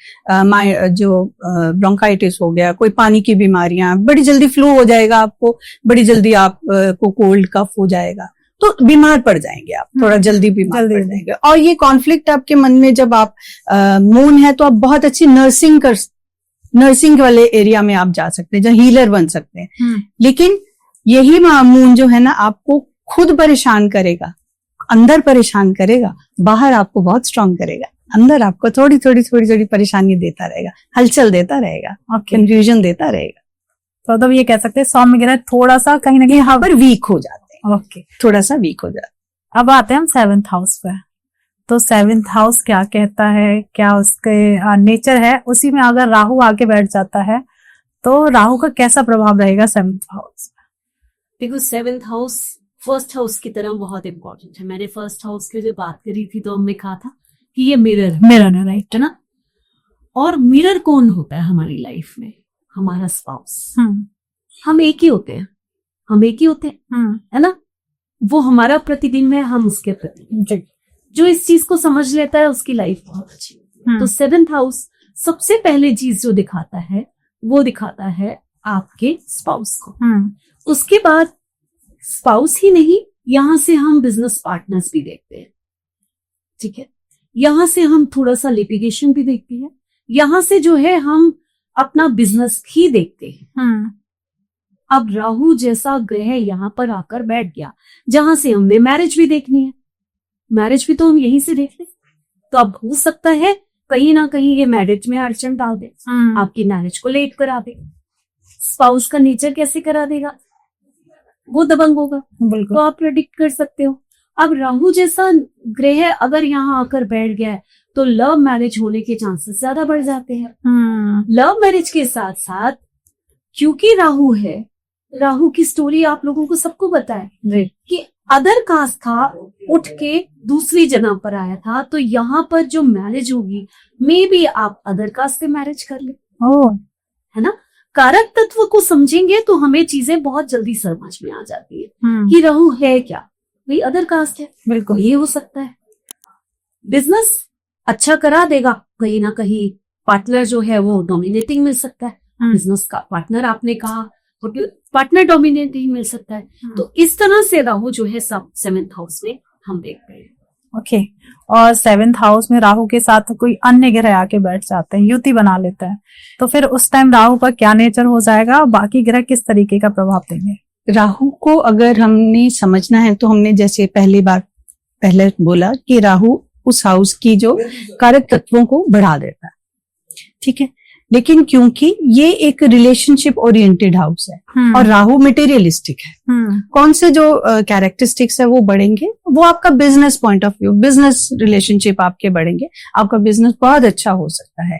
जो ब्रोंकाइटिस हो गया, कोई पानी की बीमारियां, बड़ी जल्दी फ्लू हो जाएगा आपको, बड़ी जल्दी आपको कोल्ड कफ हो जाएगा, तो बीमार पड़ जाएंगे आप, थोड़ा जल्दी बीमार पड़ जाएंगे। और ये कॉन्फ्लिक्ट आपके मन में जब आप मून है, तो आप बहुत अच्छी नर्सिंग वाले एरिया में आप जा सकते हैं, जहाँ हीलर बन सकते हैं। लेकिन यही मून जो है ना, आपको खुद परेशान करेगा, अंदर परेशान करेगा, बाहर आपको बहुत स्ट्रांग करेगा, अंदर आपको थोड़ी थोड़ी परेशानी देता रहेगा, हलचल देता रहेगा, कंफ्यूजन देता रहेगा। तो ये कह सकते हैं स्वामी वगैरह थोड़ा सा कहीं ना कहीं यहाँ पर वीक हो जाते हैं। ओके, थोड़ा सा वीक हो जाते हैं। अब आते हैं हम 7th हाउस पे। तो 7th हाउस क्या कहता है, क्या उसके नेचर है, उसी में अगर राहु आके बैठ जाता है तो राहु का कैसा प्रभाव रहेगा 7th हाउस? देखो, 7th हाउस फर्स्ट हाउस की तरह बहुत इंपॉर्टेंट है। मैंने फर्स्ट हाउस की जो बात करी थी, तो हमने कहा था कि ये मिरर है, राइट है ना। और मिरर कौन होता है हमारी लाइफ में? हमारा स्पाउस। हम एक ही होते हैं, है ना। वो हमारा प्रतिबिंब है, हम उसके प्रतिबिंब। जो इस चीज को समझ लेता है, उसकी लाइफ बहुत अच्छी होती है। तो 7th हाउस सबसे पहले चीज जो दिखाता है, वो दिखाता है आपके स्पाउस को। उसके बाद स्पाउस ही नहीं, यहां से हम बिजनेस पार्टनर्स भी देखते हैं। ठीक है, यहां से हम थोड़ा सा लिटिगेशन भी देखते हैं, यहां से जो है हम अपना बिजनेस ही देखते हैं। अब राहु जैसा ग्रह यहां पर आकर बैठ गया, जहां से हमने मैरिज भी देखनी है, मैरिज भी तो हम यहीं से देख लें। तो अब हो सकता है कहीं ना कहीं ये मैरिज में अड़चन डाल दे, आपकी मैरिज को लेट करा दे। स्पाउस का नेचर कैसे करा देगा? वो दबंग होगा, तो आप प्रेडिक्ट कर सकते हो। अब राहु जैसा ग्रह अगर यहाँ आकर बैठ गया है, तो लव मैरिज होने के चांसेस ज्यादा बढ़ जाते हैं। लव मैरिज के साथ साथ क्योंकि राहु है, राहु की स्टोरी आप लोगों को सबको पता है जी। कि अदर कास्ट था, उठ के दूसरी जगह पर आया था, तो यहाँ पर जो मैरिज होगी मे बी आप अदर कास्ट से मैरिज कर ले, ओ, है ना। कारक तत्व को समझेंगे तो हमें चीजें बहुत जल्दी समझ में आ जाती है कि राहु है क्या, भाई अदर कास्ट है, बिल्कुल। ये हो सकता है। बिजनेस अच्छा करा देगा, कहीं ना कहीं पार्टनर जो है वो डोमिनेटिंग मिल सकता है, बिजनेस का पार्टनर आपने कहा, पार्टनर डोमिनेटिंग मिल सकता है। तो इस तरह से राहु जो है सब 7th हाउस में हम देखते हैं। ओके। और 7th हाउस में राहु के साथ कोई अन्य ग्रह आके बैठ जाते हैं, युति बना लेते हैं, तो फिर उस टाइम राहु का क्या नेचर हो जाएगा और बाकी ग्रह किस तरीके का प्रभाव देंगे? राहु को अगर हमने समझना है तो हमने जैसे पहले बोला कि राहु उस हाउस की जो कारक तत्वों को बढ़ा देता है, ठीक है। लेकिन क्योंकि ये एक रिलेशनशिप ओरिएंटेड हाउस है और राहु मटेरियलिस्टिक है, कौन से जो कैरेक्टरिस्टिक्स है वो बढ़ेंगे, वो आपका business point of view, business relationship आपके बढ़ेंगे, आपका बिजनेस बहुत अच्छा हो सकता है।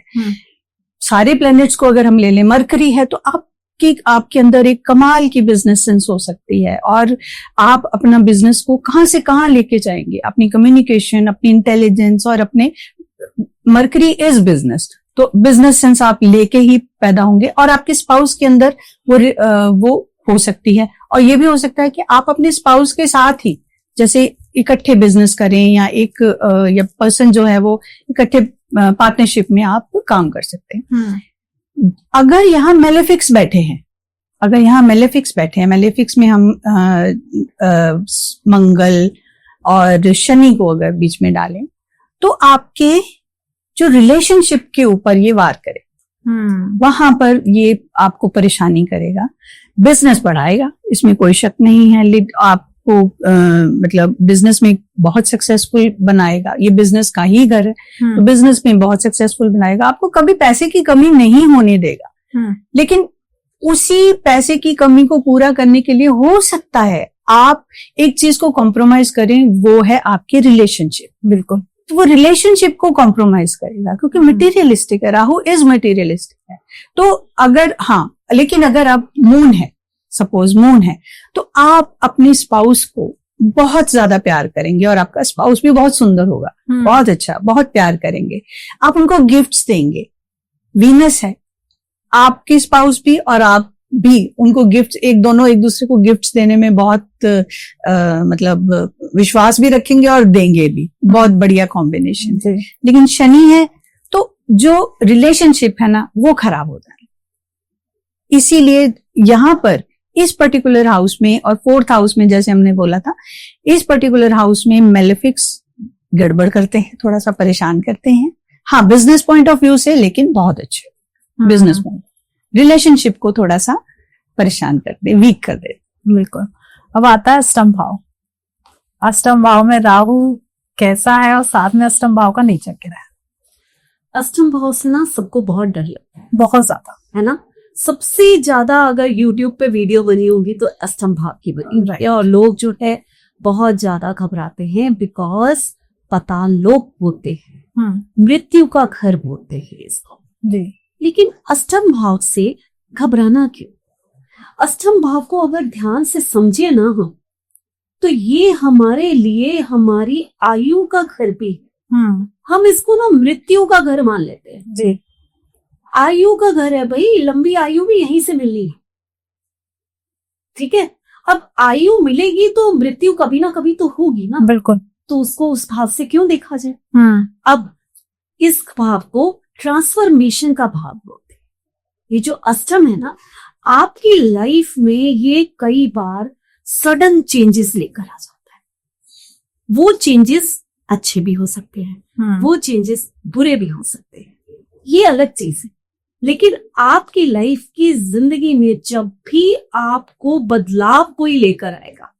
सारे प्लैनेट्स को अगर हम ले लें, मरकरी है तो आपके अंदर एक कमाल की बिजनेस सेंस हो सकती है और आप अपना बिजनेस को कहां से कहां लेके जाएंगे, अपनी कम्युनिकेशन, अपनी इंटेलिजेंस और अपने, मरकरी इज बिजनेस, तो बिजनेस सेंस आप लेके ही पैदा होंगे और आपके स्पाउस के अंदर वो हो सकती है। और ये भी हो सकता है कि आप अपने स्पाउस के साथ ही जैसे इकट्ठे बिजनेस करें या या पर्सन जो है वो इकट्ठे पार्टनरशिप में आप काम कर सकते हैं। अगर यहाँ मेलेफिक्स बैठे हैं, मेलेफिक्स में हम मंगल और शनि को अगर बीच में डालें तो आपके जो रिलेशनशिप के ऊपर ये वार करे, वहां पर ये आपको परेशानी करेगा, बिजनेस बढ़ाएगा, इसमें कोई शक नहीं है। आपको मतलब बिजनेस में बहुत सक्सेसफुल बनाएगा, ये बिजनेस का ही घर है तो बिजनेस में बहुत सक्सेसफुल बनाएगा, आपको कभी पैसे की कमी नहीं होने देगा। लेकिन उसी पैसे की कमी को पूरा करने के लिए हो सकता है आप एक चीज को कॉम्प्रोमाइज करें, वो है आपकी रिलेशनशिप। बिल्कुल। तो वो रिलेशनशिप को कॉम्प्रोमाइज करेगा क्योंकि मटेरियलिस्टिक है, राहु इज मटेरियलिस्टिक है। तो अगर लेकिन अगर आप सपोज मून है तो आप अपने स्पाउस को बहुत ज्यादा प्यार करेंगे और आपका स्पाउस भी बहुत सुंदर होगा, बहुत अच्छा, बहुत प्यार करेंगे, आप उनको गिफ्ट्स देंगे। वीनस है, आपके स्पाउस भी और आप भी उनको गिफ्ट, दोनों एक दूसरे को गिफ्ट्स देने में बहुत मतलब विश्वास भी रखेंगे और देंगे भी, बहुत बढ़िया कॉम्बिनेशन। लेकिन शनि है तो जो रिलेशनशिप है ना वो खराब हो जाए। इसीलिए यहाँ पर इस पर्टिकुलर हाउस में और 4th हाउस में, जैसे हमने बोला था, इस पर्टिकुलर हाउस में मेलेफिक्स गड़बड़ करते हैं, थोड़ा सा परेशान करते हैं। बिजनेस पॉइंट ऑफ व्यू से, लेकिन बहुत अच्छे बिजनेस पॉइंट, रिलेशनशिप को थोड़ा सा परेशान कर दे, वीक कर दे। बिल्कुल। अब आता है अष्टम भाव। अष्टम भाव में राहु कैसा है और साथ में अष्टम भाव का नेचर क्या है? अष्टम भाव से ना सबको बहुत डर लगता है, बहुत ज्यादा, है ना। सबसे ज्यादा अगर YouTube पे वीडियो बनी होगी तो अष्टम भाव की बनी है और लोग जो है बहुत ज्यादा घबराते हैं, बिकॉज पाताल लोक बोलते हैं, मृत्यु का घर बोलते हैं इसको जी। लेकिन अष्टम भाव से घबराना क्यों? अष्टम भाव को अगर ध्यान से समझे ना हम, तो ये हमारे लिए हमारी आयु का घर भी है। हम इसको ना मृत्यु का घर मान लेते हैं जी। आयु का घर है भाई, लंबी आयु भी यहीं से मिलनी है, ठीक है। अब आयु मिलेगी तो मृत्यु कभी ना कभी तो होगी ना, बिल्कुल। तो उसको उस भाव से क्यों देखा जाए? अब इस भाव को ट्रांसफॉर्मेशन का भाव बोलते हैं। ये जो अष्टम है ना, आपकी लाइफ में ये कई बार सडन चेंजेस लेकर आ जाता है। वो चेंजेस अच्छे भी हो सकते हैं, वो चेंजेस बुरे भी हो सकते हैं, ये अलग चीज है। लेकिन आपकी लाइफ की जिंदगी में जब भी आपको बदलाव कोई लेकर आएगा,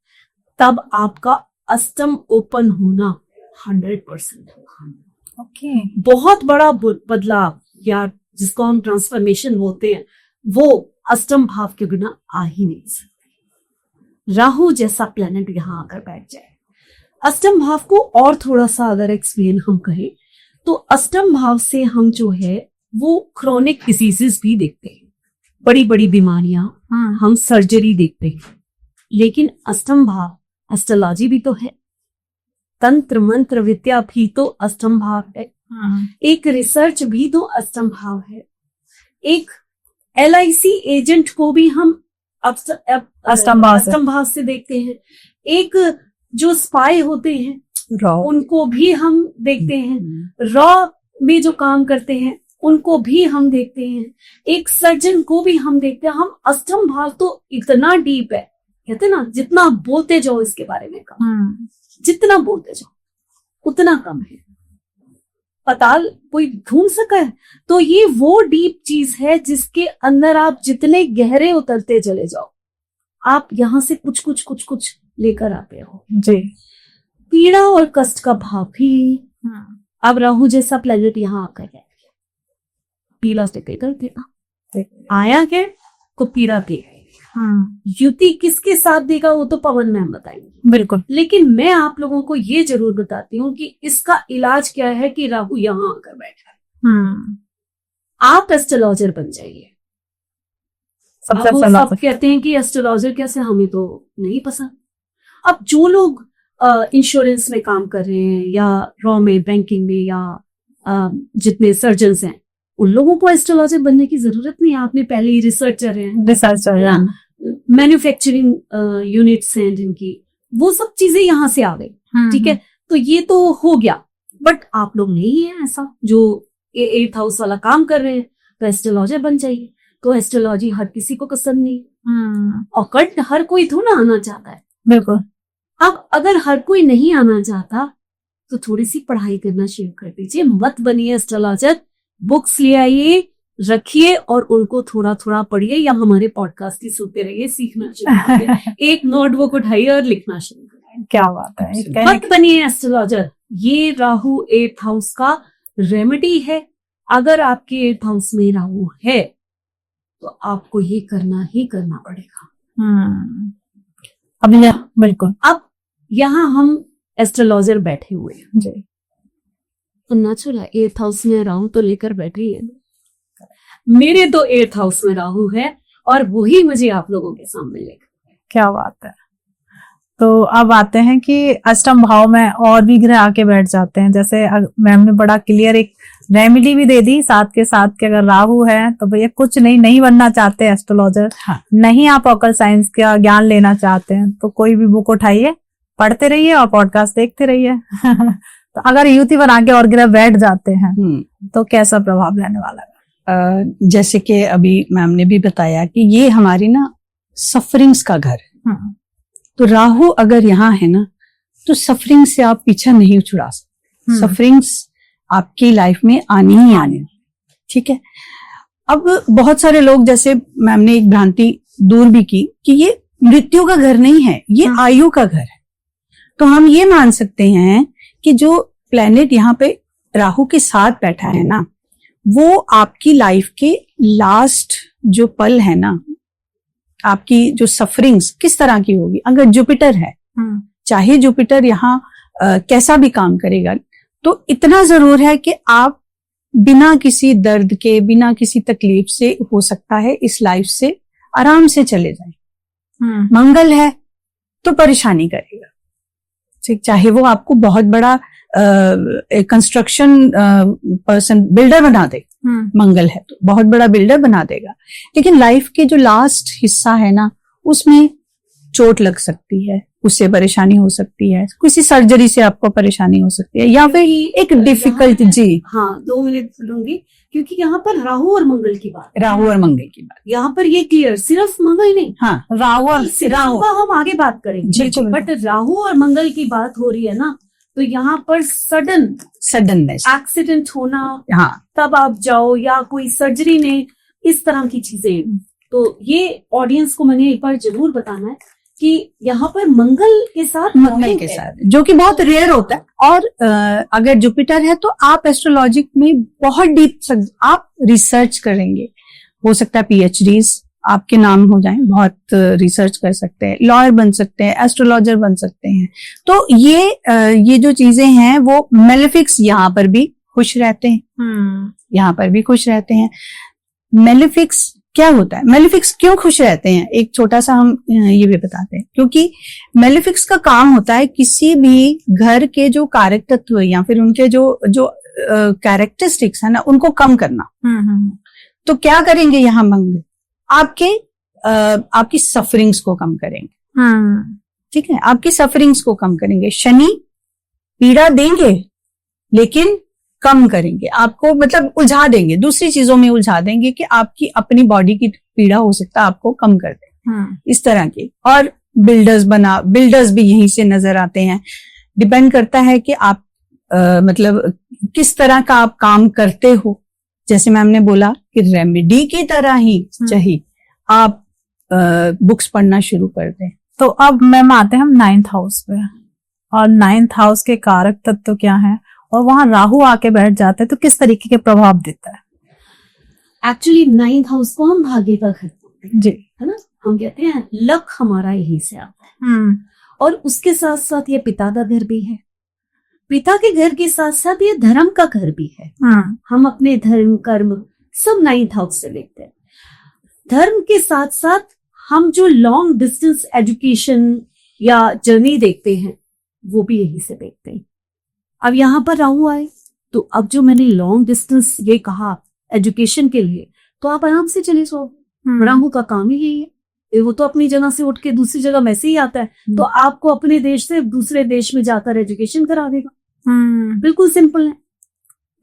तब आपका अष्टम ओपन होना 100% होगा। ओके। बहुत बड़ा बदलाव या जिसको हम ट्रांसफॉर्मेशन बोलते हैं, वो अष्टम भाव के बिना आ ही नहीं सकती। राहु जैसा प्लेनेट यहां आकर बैठ जाए। अष्टम भाव को और थोड़ा सा अगर एक्सप्लेन हम कहें तो अष्टम भाव से हम जो है वो क्रॉनिक डिसीजेस भी देखते हैं, बड़ी बड़ी बीमारियां, हम सर्जरी देखते हैं, लेकिन अष्टम भाव एस्ट्रोलॉजी भी तो है, तंत्र मंत्र विद्या भी तो अष्टम भाव है, एक रिसर्च भी तो अष्टम भाव है, एक LIC एजेंट को भी हम अष्टम भाव से देखते हैं, एक जो स्पाई होते हैं उनको भी हम देखते हैं, रॉ में जो काम करते हैं उनको भी हम देखते हैं, एक सर्जन को भी हम देखते हैं। हम अष्टम भाव तो इतना डीप है, कहते ना जितना बोलते जाओ इसके बारे में कम, जितना बोलते जाओ उतना कम है। पताल कोई ढूंढ सका है तो ये वो डीप चीज है जिसके अंदर आप जितने गहरे उतरते चले जाओ, आप यहां से कुछ कुछ कुछ कुछ लेकर आते हो जी। पीड़ा और कष्ट का भाव भी। अब राहु जैसा प्लेनेट यहाँ आकर गया, पीला से कर देगा, आया है को पीड़ा देगा। युति किसके साथ देगा वो तो पवन मैम बताएंगे, बिल्कुल। लेकिन मैं आप लोगों को ये जरूर बताती हूँ कि इसका इलाज क्या है कि राहु यहाँ आकर बैठा है। आप एस्ट्रोलॉजर बन जाइए। सब कहते हैं कि एस्ट्रोलॉजर कैसे, हमें तो नहीं पसंद। अब जो लोग इंश्योरेंस में काम कर रहे हैं या रॉ में, बैंकिंग में, या जितने सर्जन्स हैं, उन लोगों को एस्ट्रोलॉजर बनने की जरूरत नहीं है। आपने पहले ही रिसर्चर हैं, मैन्युफैक्चरिंग यूनिट्स हैं जिनकी, वो सब चीजें यहाँ से आ गई, ठीक है। तो ये तो हो गया, बट आप लोग नहीं है ऐसा जो 8th हाउस वाला काम कर रहे हैं, तो एस्ट्रोलॉजर बन जाइए। तो एस्ट्रोलॉजी हर किसी को पसंद नहीं, ऑकल्ट हर कोई थोड़ा आना चाहता है, बिल्कुल। अब अगर हर कोई नहीं आना चाहता तो थोड़ी सी पढ़ाई करना शुरू कर दीजिए, मत बनिए एस्ट्रोलॉजर। बुक्स ले आइए, रखिए और उनको थोड़ा थोड़ा पढ़िए, या हमारे पॉडकास्ट ही सुनते रहिए, सीखना शुरू करिए। एक नोटबुक उठाइए और लिखना शुरू करिए। क्या बात है। मत बनिए एस्ट्रोलॉजर। ये राहु 8th हाउस का रेमेडी है। अगर आपके 8th हाउस में राहु है तो आपको ये करना ही करना पड़ेगा। अब बिल्कुल। अब यहाँ हम एस्ट्रोलॉजर बैठे हुए हैं जी, तो नेचुरल 8th हाउस में राहु तो लेकर बैठी है। मेरे तो 8th हाउस में राहु है और वही मुझे आप लोगों के सामने लेकर। क्या बात है। तो अब आते हैं कि अष्टम भाव में और भी ग्रह आके बैठ जाते हैं। जैसे मैम ने बड़ा क्लियर एक रेमेडी भी दे दी साथ के साथ कि अगर राहु है तो भैया कुछ नहीं बनना चाहते एस्ट्रोलॉजर, नहीं आप ऑकल्ट साइंस का ज्ञान लेना चाहते हैं तो कोई भी बुक उठाइए, पढ़ते रहिए और पॉडकास्ट देखते रहिए। तो अगर युति बना के और ग्रह बैठ जाते हैं तो कैसा प्रभाव रहने वाला है? जैसे कि अभी मैम ने भी बताया कि ये हमारी ना सफरिंग्स का घर है। तो राहु अगर यहाँ है ना तो सफरिंग से आप पीछा नहीं छुड़ा सकते। सफरिंग्स आपकी लाइफ में आनी ही आनी, ठीक है। अब बहुत सारे लोग, जैसे मैम ने एक भ्रांति दूर भी की कि ये मृत्यु का घर नहीं है, ये आयु का घर है। तो हम ये मान सकते हैं कि जो प्लेनेट यहाँ पे राहु के साथ बैठा है ना, वो आपकी लाइफ के लास्ट जो पल है ना, आपकी जो सफरिंग्स किस तरह की होगी। अगर जुपिटर है, चाहे जुपिटर यहाँ कैसा भी काम करेगा, तो इतना जरूर है कि आप बिना किसी दर्द के, बिना किसी तकलीफ से, हो सकता है इस लाइफ से आराम से चले जाए। मंगल है तो परेशानी करेगा, ठीक, चाहे वो आपको बहुत बड़ा कंस्ट्रक्शन पर्सन, बिल्डर बना दे। मंगल है तो बहुत बड़ा बिल्डर बना देगा, लेकिन लाइफ के जो लास्ट हिस्सा है ना, उसमें चोट लग सकती है, उससे परेशानी हो सकती है, किसी सर्जरी से आपको परेशानी हो सकती है, या फिर एक डिफिकल्ट। जी हाँ, 2 मिनट लूंगी क्योंकि यहाँ पर राहु और मंगल की बात, राहु और मंगल की बात यहाँ पर ये क्लियर, सिर्फ मंगल नहीं, हाँ, राहु और राहु का हम आगे बात करेंगे, बट राहु और मंगल की बात हो रही है ना, तो यहाँ पर सडननेस, एक्सीडेंट होना, हाँ, तब आप जाओ, या कोई सर्जरी में, इस तरह की चीजें। तो ये ऑडियंस को मैंने एक बार जरूर बताना है कि यहाँ पर मंगल के साथ, जो कि बहुत रेयर होता है। और अगर जुपिटर है तो आप एस्ट्रोलॉजी में बहुत डीप आप रिसर्च करेंगे, हो सकता है PhDs आपके नाम हो जाएं, बहुत रिसर्च कर सकते हैं, लॉयर बन सकते हैं, एस्ट्रोलॉजर बन सकते हैं। तो ये जो चीजें हैं वो मेलेफिक्स यहाँ पर भी खुश रहते हैं, यहाँ पर भी खुश रहते हैं। मेलेफिक्स क्या होता है, मेलेफिक्स क्यों खुश रहते हैं, एक छोटा सा हम ये भी बताते हैं। क्योंकि मेलेफिक्स का काम होता है किसी भी घर के जो कारक तत्व या फिर उनके जो कैरेक्टरिस्टिक्स है ना, उनको कम करना। तो क्या करेंगे यहाँ मंगल, आपकी सफरिंग्स को कम करेंगे। ठीक है, आपकी सफरिंग्स को कम करेंगे। शनि पीड़ा देंगे लेकिन कम करेंगे आपको, मतलब उलझा देंगे, दूसरी चीजों में उलझा देंगे कि आपकी अपनी बॉडी की पीड़ा हो सकता है आपको कम कर दे, इस तरह की। और बिल्डर्स भी यहीं से नजर आते हैं। डिपेंड करता है कि आप मतलब किस तरह का आप काम करते हो। जैसे मैम ने बोला कि रेमेडी की तरह ही चाहिए आप बुक्स पढ़ना शुरू कर दें। तो अब मैम आते हैं हम 9th हाउस पे, और 9th हाउस के कारक तत्व क्या है, और वहां राहु आके बैठ जाते हैं तो किस तरीके के प्रभाव देता है। एक्चुअली 9th हाउस को हम भाग्य का घर बोलते हैं, जी, है ना। हम कहते हैं लक हमारा यहीं से आता है। और उसके साथ साथ ये पिता का घर भी है। पिता के घर के साथ साथ ये धर्म का घर भी है। हम अपने धर्म कर्म सब 9th हाउस से देखते हैं। धर्म के साथ साथ हम जो लॉन्ग डिस्टेंस एजुकेशन या जर्नी देखते हैं वो भी यहीं से देखते हैं। अब यहाँ पर राहु आए तो अब जो मैंने लॉन्ग डिस्टेंस ये कहा एजुकेशन के लिए, तो आप आराम से चले जाओ। राहु का काम ही यही है, वो तो अपनी जगह से उठ के दूसरी जगह वैसे ही आता है, तो आपको अपने देश से दूसरे देश में जाकर एजुकेशन करा देगा। बिल्कुल सिंपल है।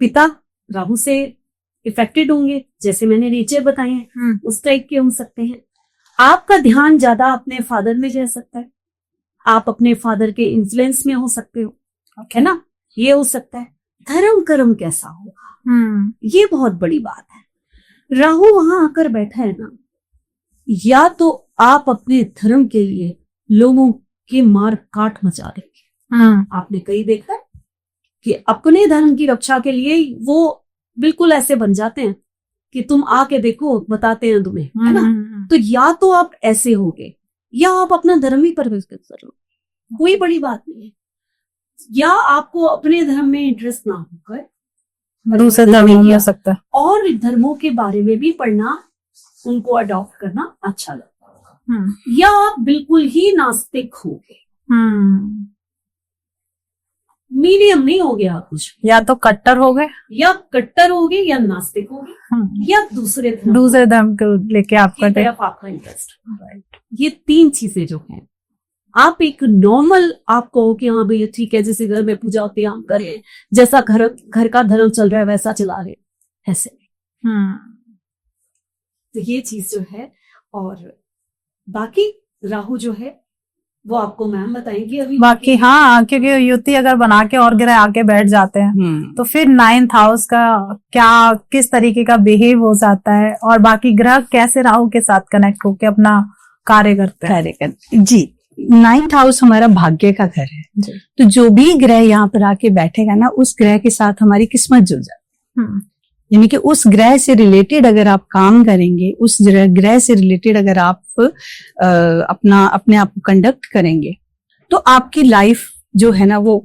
पिता राहु से इफेक्टेड होंगे, जैसे मैंने नीचे बताए हैं उस टाइप के हो सकते हैं। आपका ध्यान ज्यादा अपने फादर में जा सकता है, आप अपने फादर के इन्फ्लुएंस में हो सकते हो, है ना, ये हो सकता है। धर्म कर्म कैसा होगा, ये बहुत बड़ी बात है। राहु वहां आकर बैठा है ना, या तो आप अपने धर्म के लिए लोगों के मार काट मचा देंगे। आपने कई देखा है कि अपने धर्म की रक्षा के लिए वो बिल्कुल ऐसे बन जाते हैं कि तुम आके देखो, बताते हैं तुम्हें, है ना। तो या तो आप ऐसे होगे या आप अपना धर्म ही परिवर्तित करो, कोई बड़ी बात नहीं है। या आपको अपने धर्म में इंटरेस्ट ना होकर दूसरे धर्मों में हो सकता है, और धर्मों के बारे में भी पढ़ना, उनको अडॉप्ट करना अच्छा लगता है। या आप बिल्कुल ही नास्तिक हो गए, मीडियम नहीं हो गया कुछ, या तो कट्टर हो गए, या कट्टर हो गए, या नास्तिक हो गए, या दूसरे धर्म को लेके आपका इंटरेस्ट। ये 3 चीजें जो हैं, आप एक नॉर्मल आप कहो कि हाँ भैया ठीक है, जैसे घर में पूजा होती है हम करें, जैसा घर का धर्म चल रहा है वैसा चला रहे, ऐसे। तो ये चीज जो है। और बाकी राहु जो है वो आपको मैम बताएंगी अभी। बाकी हाँ, क्योंकि युति अगर बना के और ग्रह आके बैठ जाते हैं तो फिर 9th हाउस का क्या, किस तरीके का बिहेव हो जाता है, और बाकी ग्रह कैसे राहु के साथ कनेक्ट होके अपना कार्य करते हैं। जी, 9th हाउस हमारा भाग्य का घर है। तो जो भी ग्रह यहाँ पर आके बैठेगा ना, उस ग्रह के साथ हमारी किस्मत जुड़ जाती है। यानी कि उस ग्रह से रिलेटेड अगर आप काम करेंगे, उस ग्रह से रिलेटेड अगर आप अपने आप को कंडक्ट करेंगे, तो आपकी लाइफ जो है ना वो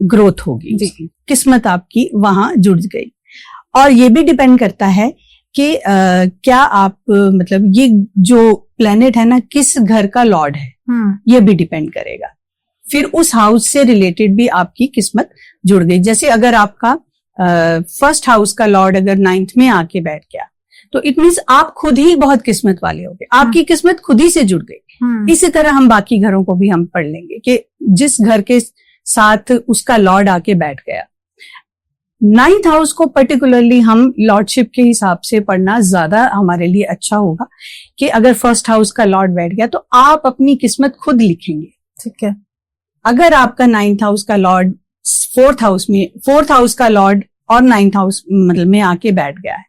ग्रोथ होगी, किस्मत आपकी वहां जुड़ गई। और ये भी डिपेंड करता है कि क्या आप मतलब ये जो प्लेनेट है ना किस घर का लॉर्ड है, ये भी डिपेंड करेगा। फिर उस हाउस से रिलेटेड भी आपकी किस्मत जुड़ गई। जैसे अगर आपका फर्स्ट हाउस का लॉर्ड अगर 9th में आके बैठ गया, तो इट मीन्स आप खुद ही बहुत किस्मत वाले हो गए, आपकी किस्मत खुद ही से जुड़ गई। इसी तरह हम बाकी घरों को भी हम पढ़ लेंगे कि जिस घर के साथ उसका लॉर्ड आके बैठ गया। 9th हाउस को पर्टिकुलरली हम लॉर्डशिप के हिसाब से पढ़ना ज्यादा हमारे लिए अच्छा होगा कि अगर फर्स्ट हाउस का लॉर्ड बैठ गया तो आप अपनी किस्मत खुद लिखेंगे। ठीक है। अगर आपका 9th हाउस का लॉर्ड 4th हाउस का लॉर्ड और 9th हाउस मतलब में आके बैठ गया है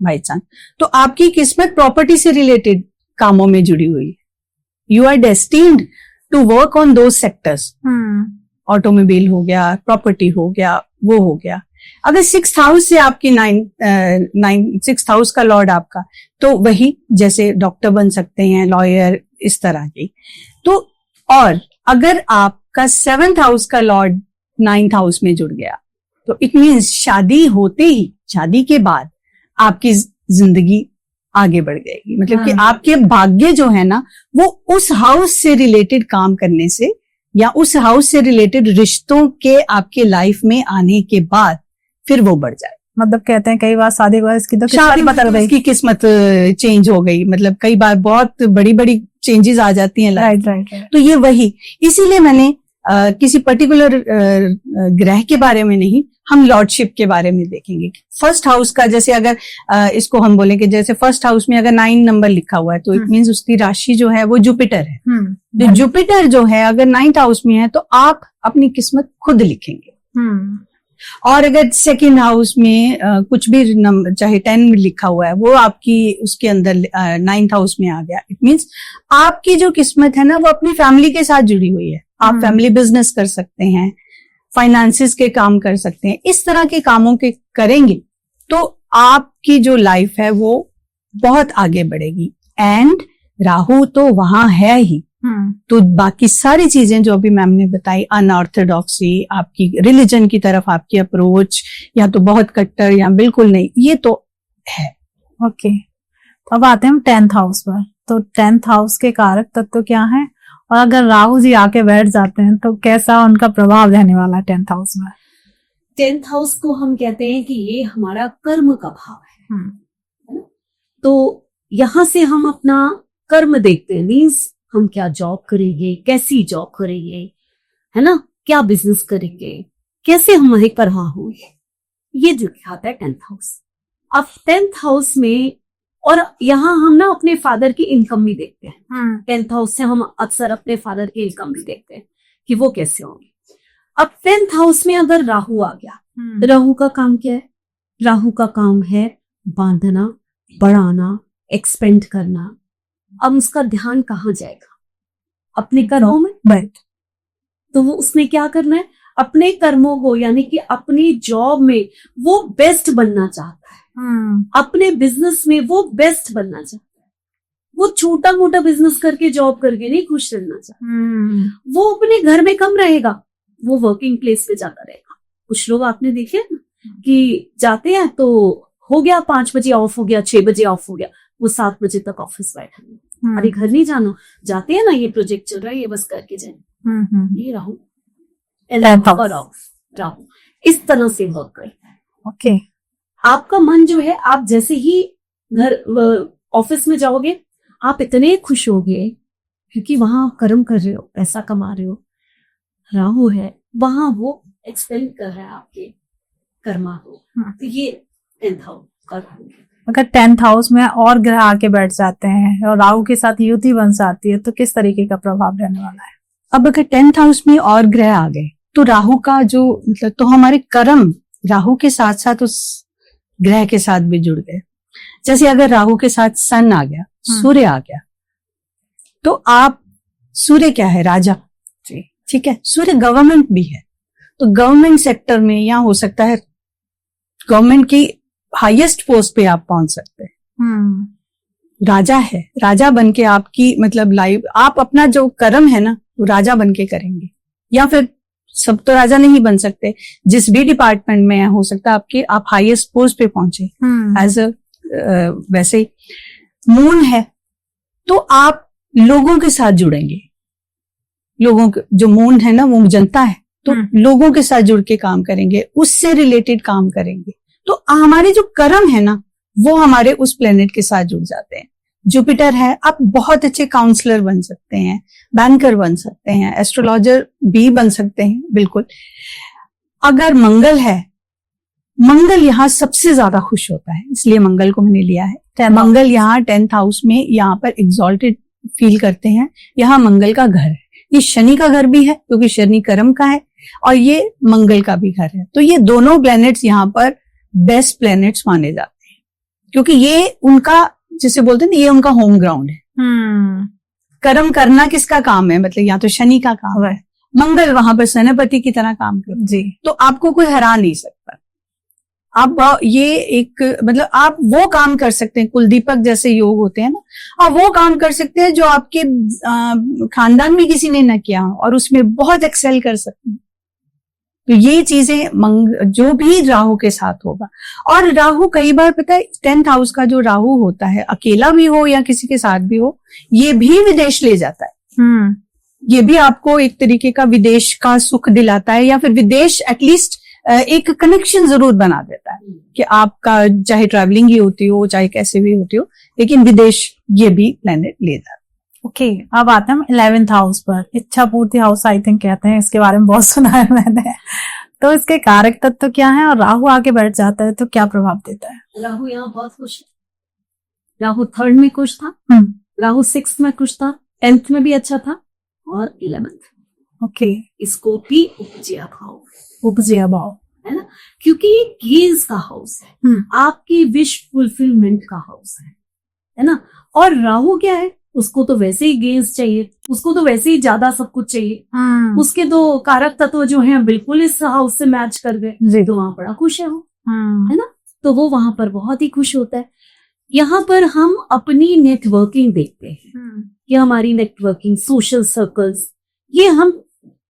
बाई चांस, तो आपकी किस्मत प्रॉपर्टी से रिलेटेड कामों में जुड़ी हुई है। You are destined to work on those sectors. Automobile हो गया, प्रॉपर्टी हो गया, वो हो गया। अगर 6th हाउस से आपकी 6th हाउस का लॉर्ड आपका, तो वही जैसे डॉक्टर बन सकते हैं, लॉयर, इस तरह की। तो और अगर आपका 7th हाउस का लॉर्ड 9th हाउस में जुड़ गया, तो इट मीन्स शादी होते ही, शादी के बाद आपकी जिंदगी आगे बढ़ जाएगी। मतलब कि हाँ। आपके भाग्य जो है ना वो उस हाउस से रिलेटेड काम करने से या उस हाउस से रिलेटेड रिश्तों के आपके लाइफ में आने के बाद फिर वो बढ़ जाए। मतलब कहते हैं कई बार शादी के बाद इसकी तो शादी किस्मत बदल गई। की किस्मत चेंज हो गई, मतलब कई बार बहुत बड़ी बड़ी चेंजेस आ जाती हैं लाइफ। राइट। तो ये वही, इसीलिए मैंने किसी पर्टिकुलर ग्रह के बारे में नहीं, हम लॉर्डशिप के बारे में देखेंगे। फर्स्ट हाउस का जैसे अगर इसको हम बोलेंगे, जैसे फर्स्ट हाउस में अगर 9 नंबर लिखा हुआ है तो इट मीन्स उसकी राशि जो है वो जुपिटर है। तो जुपिटर जो है अगर 9th हाउस में है तो आप अपनी किस्मत खुद लिखेंगे। और अगर सेकंड हाउस में कुछ भी नंबर चाहे 10 लिखा हुआ है वो आपकी उसके अंदर 9th हाउस में आ गया, इट मीन्स आपकी जो किस्मत है ना वो अपनी फैमिली के साथ जुड़ी हुई है। आप फैमिली बिजनेस कर सकते हैं, फाइनेंसिस के काम कर सकते हैं, इस तरह के कामों के करेंगे तो आपकी जो लाइफ है वो बहुत आगे बढ़ेगी। एंड राहु तो वहां है ही, तो बाकी सारी चीजें जो अभी मैम ने बताई, अनऑर्थोडॉक्सी, आपकी रिलीजन की तरफ आपकी अप्रोच या तो बहुत कट्टर या बिल्कुल नहीं, ये तो है। ओके, तो अब आते हैं हम 10th हाउस पर। तो 10th हाउस के कारक तत्व क्या है, और अगर राहु जी आके बैठ जाते हैं तो कैसा उनका प्रभाव रहने वाला है 10th हाउस में? 10th हाउस को हम कहते हैं कि ये हमारा कर्म का भाव है ना? तो यहां से हम अपना कर्म देखते हैं, मीन्स हम क्या जॉब करेंगे, कैसी जॉब करेंगे, है ना, क्या बिजनेस करेंगे, कैसे हमारे परवाह होंगे, ये जो दिखाता है 10th हाउस। अब 10th हाउस में, और यहाँ हम ना अपने फादर की इनकम भी देखते हैं। 10th हाउस से हम अक्सर अपने फादर की इनकम भी देखते हैं कि वो कैसे होंगे। अब 10th हाउस में अगर राहु आ गया, राहु का काम क्या है? राहु का काम है बांधना, बढ़ाना, एक्सपेंड करना। अब उसका ध्यान कहाँ जाएगा? अपने कर्मों में। राइट। तो वो उसने क्या करना है? अपने कर्मों को, यानी कि अपनी जॉब में वो बेस्ट बनना चाहता है, अपने बिजनेस में वो बेस्ट बनना चाहता है। वो छोटा मोटा बिजनेस करके जॉब करके नहीं खुश रहना चाहता। वो अपने घर में कम रहेगा, वो वर्किंग प्लेस पे जाता रहेगा। कुछ लोग आपने देखे ना कि जाते हैं तो हो गया 5 बजे ऑफ हो गया, 6 बजे ऑफ हो गया, वो 7 बजे तक ऑफिस बैठा है। अरे घर नहीं जाना, जाते हैं ना, ये प्रोजेक्ट चल रहा है, ये बस करके जाए। ये राहु राहु इस तरह से वर्क करता है। ओके। आपका मन जो है, आप जैसे ही घर ऑफिस में जाओगे आप इतने खुश होगे क्योंकि वहां आप कर्म कर रहे हो, पैसा कमा रहे हो। राहु है वहां, वो एक्सपेंड कर रहा है आपके कर्मा को। तो ये 10th हाउस का राहु है। अगर 10th हाउस में और ग्रह आके बैठ जाते हैं और राहु के साथ युति बन जाती है तो किस तरीके का प्रभाव रहने वाला है? अब अगर 10th हाउस में और ग्रह आ गए तो राहु का जो मतलब, तो हमारे कर्म राहु के साथ साथ उस ग्रह के साथ भी जुड़ गए। जैसे अगर राहु के साथ सन आ गया, सूर्य आ गया, तो आप, सूर्य क्या है? राजा। ठीक है, सूर्य गवर्नमेंट भी है, तो गवर्नमेंट सेक्टर में या हो सकता है गवर्नमेंट की हाईएस्ट पोस्ट पे आप पहुंच सकते हैं। राजा है, राजा बन के आपकी मतलब लाइफ, आप अपना जो कर्म है ना वो राजा बन के करेंगे। या फिर सब तो राजा नहीं बन सकते, जिस भी डिपार्टमेंट में हो सकता है आपके, आप हाईएस्ट पोस्ट पे पहुंचे एज अ वैसे ही मून है तो आप लोगों के साथ जुड़ेंगे। लोगों के जो मून है ना वो जनता है, तो लोगों के साथ जुड़ के काम करेंगे, उससे रिलेटेड काम करेंगे। तो हमारे जो कर्म है ना वो हमारे उस प्लेनेट के साथ जुड़ जाते हैं। जुपिटर है, आप बहुत अच्छे काउंसलर बन सकते हैं, बैंकर बन सकते हैं, एस्ट्रोलॉजर भी बन सकते हैं, बिल्कुल। अगर मंगल है, मंगल यहाँ सबसे ज्यादा खुश होता है, इसलिए मंगल को मैंने लिया है। मंगल यहाँ 10th हाउस में यहाँ पर एग्जॉल्टेड फील करते हैं। यहाँ मंगल का घर है, ये शनि का घर भी है क्योंकि शनि कर्म का है, और ये मंगल का भी घर है। तो ये दोनों प्लैनेट्स यहाँ पर बेस्ट प्लैनेट्स माने जाते हैं क्योंकि ये उनका, जिसे बोलते हैं ना, ये उनका होम ग्राउंड है। कर्म करना किसका काम है? मतलब या तो शनि का काम है, मंगल वहां पर सेनापति की तरह काम कर जी, तो आपको कोई हरा नहीं सकता। आप ये एक मतलब आप वो काम कर सकते हैं, कुलदीपक जैसे योग होते हैं ना, आप वो काम कर सकते हैं जो आपके खानदान में किसी ने न किया और उसमें बहुत एक्सेल कर सकते हैं। तो ये चीजें जो भी राहु के साथ होगा। और राहु कई बार पता है 10th हाउस का जो राहु होता है, अकेला भी हो या किसी के साथ भी हो, ये भी विदेश ले जाता है। ये भी आपको एक तरीके का विदेश का सुख दिलाता है, या फिर विदेश एटलीस्ट एक कनेक्शन जरूर बना देता है कि आपका चाहे ट्रैवलिंग ही होती हो, चाहे कैसे भी होती हो, लेकिन विदेश ये भी प्लेनेट ले जाता है। ओके, अब आते हैं 11th हाउस पर। इच्छा पूर्ति हाउस आई थिंक कहते हैं, इसके बारे में बहुत सुना है मैंने। तो इसके कारक तत्व क्या है, और राहु आके बैठ जाता है तो क्या प्रभाव देता है? राहु यहाँ बहुत खुश है। राहु 3rd में खुश था, राहु 6th में खुश था, 10th में भी अच्छा था, और 11th। ओके, इसको भी उपजया भाव, उपजया भाव है ना, क्योंकि ये गेज का हाउस है, आपकी विश फुलफिलमेंट का हाउस है ना। और राहु क्या है, उसको तो वैसे ही गेज चाहिए, उसको तो वैसे ही ज्यादा सब कुछ चाहिए। उसके तो कारक तत्व जो हैं बिल्कुल इस हाउस से मैच कर गए, तो वहां बड़ा खुश है वो, है ना। तो वो वहां पर बहुत ही खुश होता है। यहाँ पर हम अपनी नेटवर्किंग देखते हैं, ये हमारी नेटवर्किंग, सोशल सर्कल्स, ये हम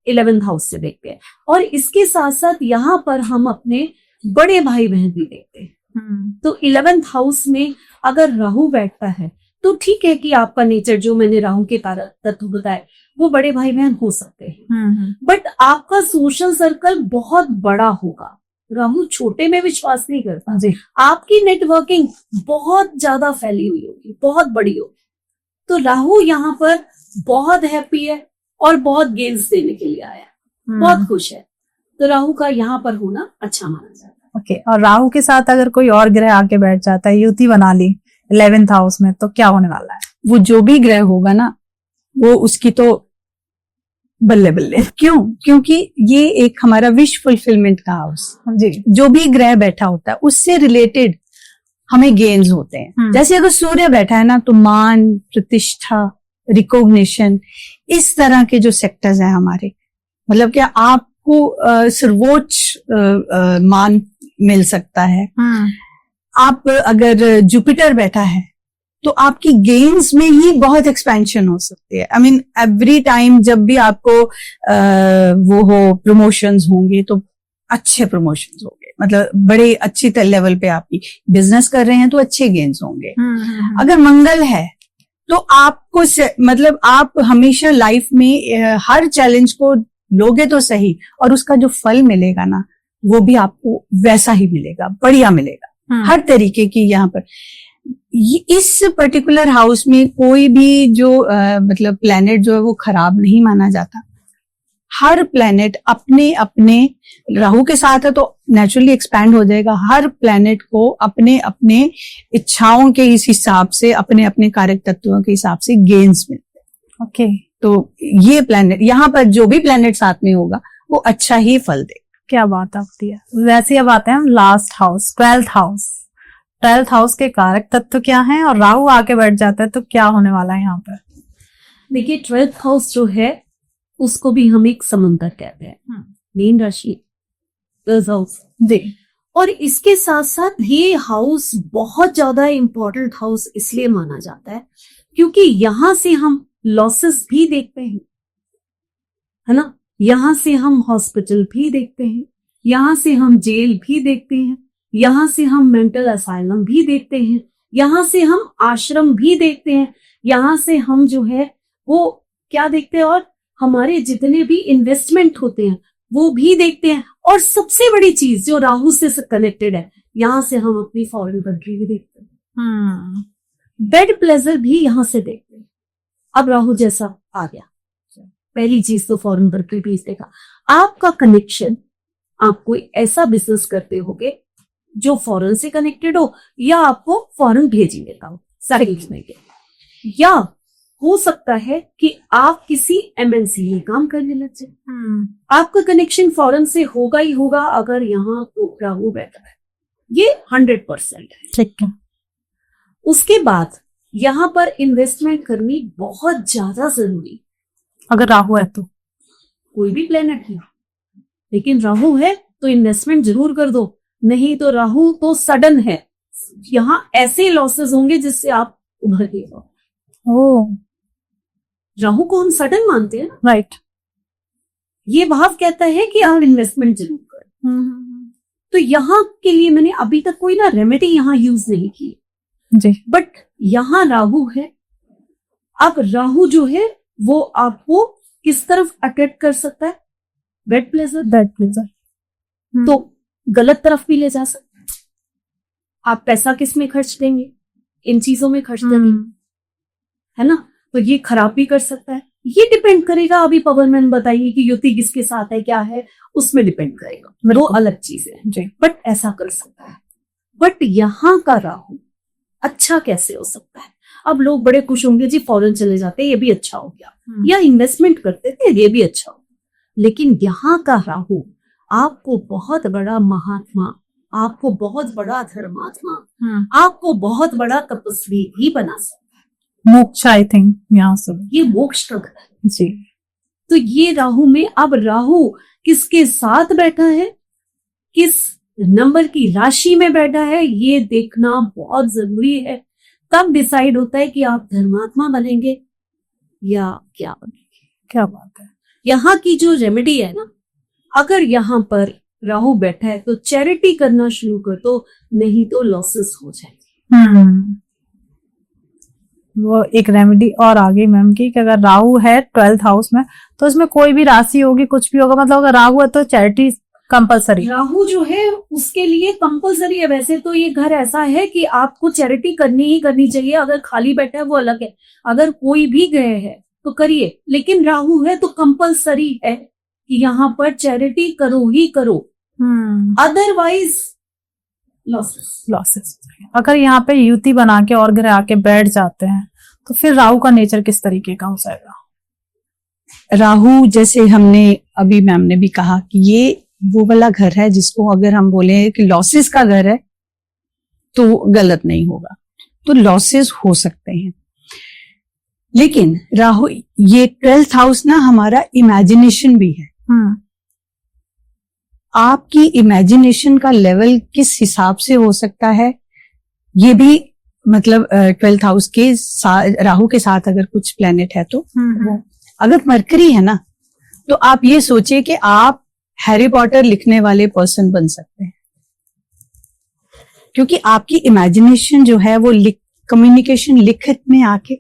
11th हाउस से देखते हैं। और इसके साथ साथ यहाँ पर हम अपने बड़े भाई बहन भी देखते हैं। तो 11th हाउस में अगर राहु बैठता है तो ठीक है कि आपका नेचर, जो मैंने राहु के कारक तत्व बताए, वो बड़े भाई बहन हो सकते हैं, बट आपका सोशल सर्कल बहुत बड़ा होगा। राहु छोटे में विश्वास नहीं करता जी। आपकी नेटवर्किंग बहुत ज्यादा फैली हुई होगी, बहुत बड़ी होगी। तो राहु यहाँ पर बहुत हैप्पी है और बहुत गेंस देने के लिए आया है, बहुत खुश है। तो राहु का यहाँ पर होना अच्छा माना जाता है। ओके, और राहु के साथ अगर कोई और ग्रह आके बैठ जाता है, युति बना ली 11th हाउस में, तो क्या होने वाला है? वो जो भी ग्रह होगा ना, वो उसकी तो बल्ले बल्ले। क्यों? क्योंकि ये एक हमारा विश फुलफिलमेंट का हाउस जी, जो भी ग्रह बैठा होता है उससे रिलेटेड हमें गेन्स होते हैं। जैसे अगर सूर्य बैठा है ना, तो मान, प्रतिष्ठा, रिकॉग्निशन, इस तरह के जो सेक्टर्स हैं हमारे, मतलब क्या आपको सर्वोच्च मान मिल सकता है। आप अगर जुपिटर बैठा है तो आपकी गेन्स में ही बहुत एक्सपेंशन हो सकती है। आई मीन एवरी टाइम जब भी आपको वो हो, प्रमोशंस होंगे तो अच्छे प्रमोशंस होंगे, मतलब बड़े अच्छी लेवल पे आप बिजनेस कर रहे हैं तो अच्छे गेन्स होंगे। अगर मंगल है तो आपको मतलब आप हमेशा लाइफ में हर चैलेंज को लोगे तो सही, और उसका जो फल मिलेगा ना, वो भी आपको वैसा ही मिलेगा, बढ़िया मिलेगा। हर तरीके की यहाँ पर इस पर्टिकुलर हाउस में कोई भी जो मतलब प्लेनेट जो है वो खराब नहीं माना जाता। हर प्लेनेट अपने अपने, राहु के साथ है तो नेचुरली एक्सपैंड हो जाएगा। हर प्लेनेट को अपने अपने इच्छाओं के इस हिसाब से, अपने अपने कारक तत्वों के हिसाब से गेन्स मिलते हैं। ओके, तो ये प्लेनेट, यहाँ पर जो भी प्लेनेट साथ में होगा वो अच्छा ही फल देगा। क्या बात होती है। वैसे अब आते हैं हम last house, 12th house. 12th house के कारक तत्व क्या हैं, और राहु आके बैठ जाता है तो क्या होने वाला है यहाँ पर? देखिए, 12th हाउस जो है उसको भी हम एक समंदर कहते हैं, मीन राशि, 12th हाउस जी। और इसके साथ साथ ये हाउस बहुत ज्यादा इंपॉर्टेंट हाउस इसलिए माना जाता है क्योंकि यहां से हम लॉसेस भी देखते हैं, है ना। यहां से हम हॉस्पिटल भी देखते हैं, यहां से हम जेल भी देखते हैं, यहां से हम मेंटल असाइलम भी देखते हैं, यहां से हम आश्रम भी देखते हैं, यहां से हम जो है वो क्या देखते हैं, और हमारे जितने भी इन्वेस्टमेंट होते हैं वो भी देखते हैं। और सबसे बड़ी चीज जो राहु से कनेक्टेड है, यहां से हम अपनी फॉरेन कंट्री भी देखते हैं, बेड प्लेजर भी यहां से देखते हैं। अब राहु जैसा आ गया, पहली चीज तो फॉरेन कंट्री भी देखा। आपका कनेक्शन, आप कोई ऐसा बिजनेस करते होगे जो फॉरेन से कनेक्टेड हो, या आपको फॉरेन भेज ही देता हो सर्विस में, या हो सकता है कि आप किसी एमएनसी में काम करने लग जाए। आपका कनेक्शन फॉरेन से होगा ही होगा अगर यहाँ राहु बैठा है, ये 100% है। ठीक है। उसके बाद यहाँ पर इन्वेस्टमेंट करनी बहुत ज्यादा जरूरी, अगर राहु है तो, कोई भी प्लेनेट है, लेकिन राहु है तो इन्वेस्टमेंट जरूर कर दो, नहीं तो राहु तो सडन है, यहाँ ऐसे लॉसेस होंगे जिससे आप उभर गए हो। ओह, राहु को हम सडन मानते हैं ना, राइट। ये भाव कहता है कि आप इन्वेस्टमेंट जरूर करें। तो यहाँ के लिए मैंने अभी तक कोई ना रेमेडी यहाँ यूज नहीं की जी। बट यहाँ राहु है। अब राहु जो है वो आपको किस तरफ अट्रैक्ट कर सकता है? Bed pleasure. तो गलत तरफ भी ले जा सकता है। आप पैसा किस में खर्च देंगे? इन चीजों में खर्च देंगे, है ना? तो ये खराब भी कर सकता है। ये डिपेंड करेगा, अभी पवन मैंने बताइए कि युति किसके साथ है, क्या है, उसमें डिपेंड करेगा। दो अलग चीजें हैं जी। बट ऐसा कर सकता है। बट यहाँ का राहु अच्छा कैसे हो सकता है? अब लोग बड़े खुश होंगे, जी फॉरेन चले जाते ये भी अच्छा हो गया, या इन्वेस्टमेंट करते थे ये भी अच्छा हो। लेकिन यहाँ का राहु आपको बहुत बड़ा महात्मा, आपको बहुत बड़ा धर्मात्मा, आपको बहुत बड़ा तपस्वी भी बना सकता है। मोक्ष, आई थिंक यहाँ से ये मोक्ष का घर है जी। तो ये राहु में, अब राहु किसके साथ बैठा है, किस नंबर की राशि में बैठा है, ये देखना बहुत जरूरी है। तब डिसाइड होता है कि आप धर्मात्मा बनेंगे या क्या बनेंगे। क्या बात है। यहाँ की जो रेमेडी है ना, अगर यहाँ पर राहु बैठा है तो चैरिटी करना शुरू कर दो, नहीं तो लॉसेस हो जाएंगे। वो एक रेमेडी और आ गई मैम की कि अगर राहु है 12th हाउस में तो इसमें कोई भी राशि होगी, कुछ भी होगा, मतलब अगर राहु है तो चैरिटी कंपलसरी। राहु जो है उसके लिए कंपलसरी है। वैसे तो ये घर ऐसा है कि आपको चैरिटी करनी ही करनी चाहिए। अगर खाली बैठा है वो अलग है, अगर कोई भी गए है तो करिए, लेकिन राहु है तो कंपलसरी है कि यहाँ पर चैरिटी करो ही करो, अदरवाइज लॉसेस। अगर यहाँ पे युति बना के और ग्रह आके बैठ जाते हैं तो फिर राहु का नेचर किस तरीके का हो जाएगा? राहु, जैसे हमने अभी मैम ने भी कहा कि ये वो वाला घर है जिसको अगर हम बोले कि लॉसेस का घर है तो गलत नहीं होगा, तो लॉसेस हो सकते हैं। लेकिन राहु, ये 12th हाउस ना हमारा इमेजिनेशन भी है। आपकी इमेजिनेशन का लेवल किस हिसाब से हो सकता है, ये भी मतलब 12th हाउस के राहु के साथ अगर कुछ प्लेनेट है तो अगर मरकरी है ना, तो आप ये सोचिए कि आप हैरी पॉटर लिखने वाले पर्सन बन सकते हैं, क्योंकि आपकी इमेजिनेशन जो है वो कम्युनिकेशन लिखत में आके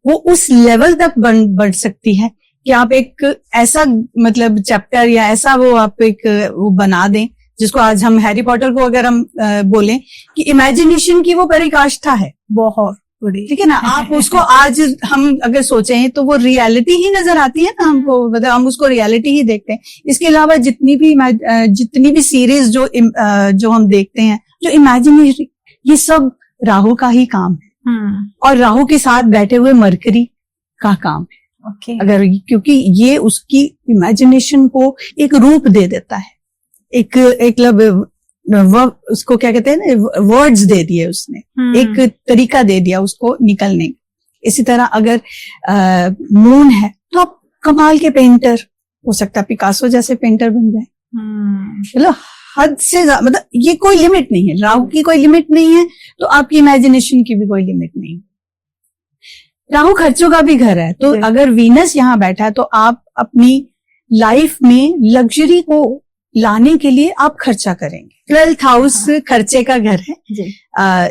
वो उस लेवल तक बढ़ सकती है कि आप एक ऐसा मतलब चैप्टर या ऐसा वो आप एक वो बना दें जिसको आज हम हैरी पॉटर को अगर हम बोलें कि इमेजिनेशन की वो पराकाष्ठा है बहुत बड़ी, ठीक है ना। आप उसको आज हम अगर सोचें तो वो रियलिटी ही नजर आती है ना हमको, मतलब हम उसको रियलिटी ही देखते हैं। इसके अलावा जितनी भी सीरीज जो हम देखते हैं, जो इमेजिनेशन, ये सब राहु का ही काम है और राहु के साथ बैठे हुए मरकरी का काम है। अगर क्योंकि ये उसकी इमेजिनेशन को एक रूप दे देता है, एक उसको क्या कहते हैं ना, वर्ड्स दे दिए उसने, एक तरीका दे दिया उसको निकलने। इसी तरह अगर मून है तो आप कमाल के पेंटर हो सकता है, पिकासो जैसे पेंटर बन जाए। चलो हद से मतलब ये कोई लिमिट नहीं है, राहु की कोई लिमिट नहीं है तो आपकी इमेजिनेशन की भी कोई लिमिट नहीं है। राहु खर्चों का भी घर है, तो अगर वीनस यहाँ बैठा है तो आप अपनी लाइफ में लग्जरी को लाने के लिए आप खर्चा करेंगे। 12th हाउस खर्चे का घर है।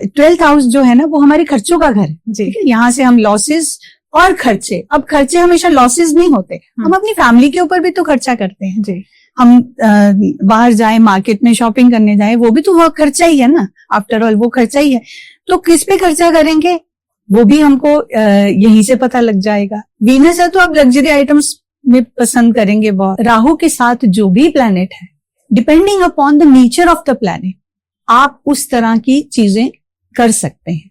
12th हाउस जो है ना वो हमारे खर्चों का घर है, ठीक है। यहाँ से हम लॉसेस और खर्चे, अब खर्चे हमेशा लॉसेस नहीं होते, हम अपनी फैमिली के ऊपर भी तो खर्चा करते हैं जी। हम बाहर जाए, मार्केट में शॉपिंग करने जाए, वो भी तो वो खर्चा ही है ना, आफ्टर ऑल वो खर्चा ही है। तो किस पे खर्चा करेंगे वो भी हमको यहीं से पता लग जाएगा। वीनस है तो आप लग्जरी आइटम्स में पसंद करेंगे बहुत। राहु के साथ जो भी प्लैनेट है, depending upon the nature of the planet, आप उस तरह की चीजें कर सकते हैं।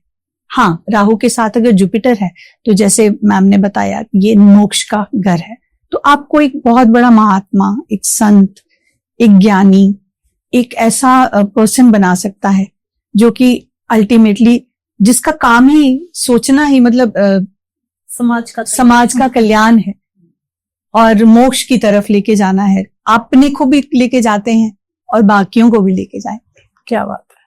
हाँ, राहु के साथ अगर जुपिटर है तो जैसे मैम ने बताया ये मोक्ष का घर है, तो आपको एक बहुत बड़ा महात्मा, एक संत, एक ज्ञानी, एक ऐसा पर्सन बना सकता है जो कि अल्टीमेटली जिसका काम ही सोचना ही मतलब समाज का कल्याण है और मोक्ष की तरफ लेके जाना है। अपने को भी लेके जाते हैं और बाकियों को भी लेके जाए। क्या बात है।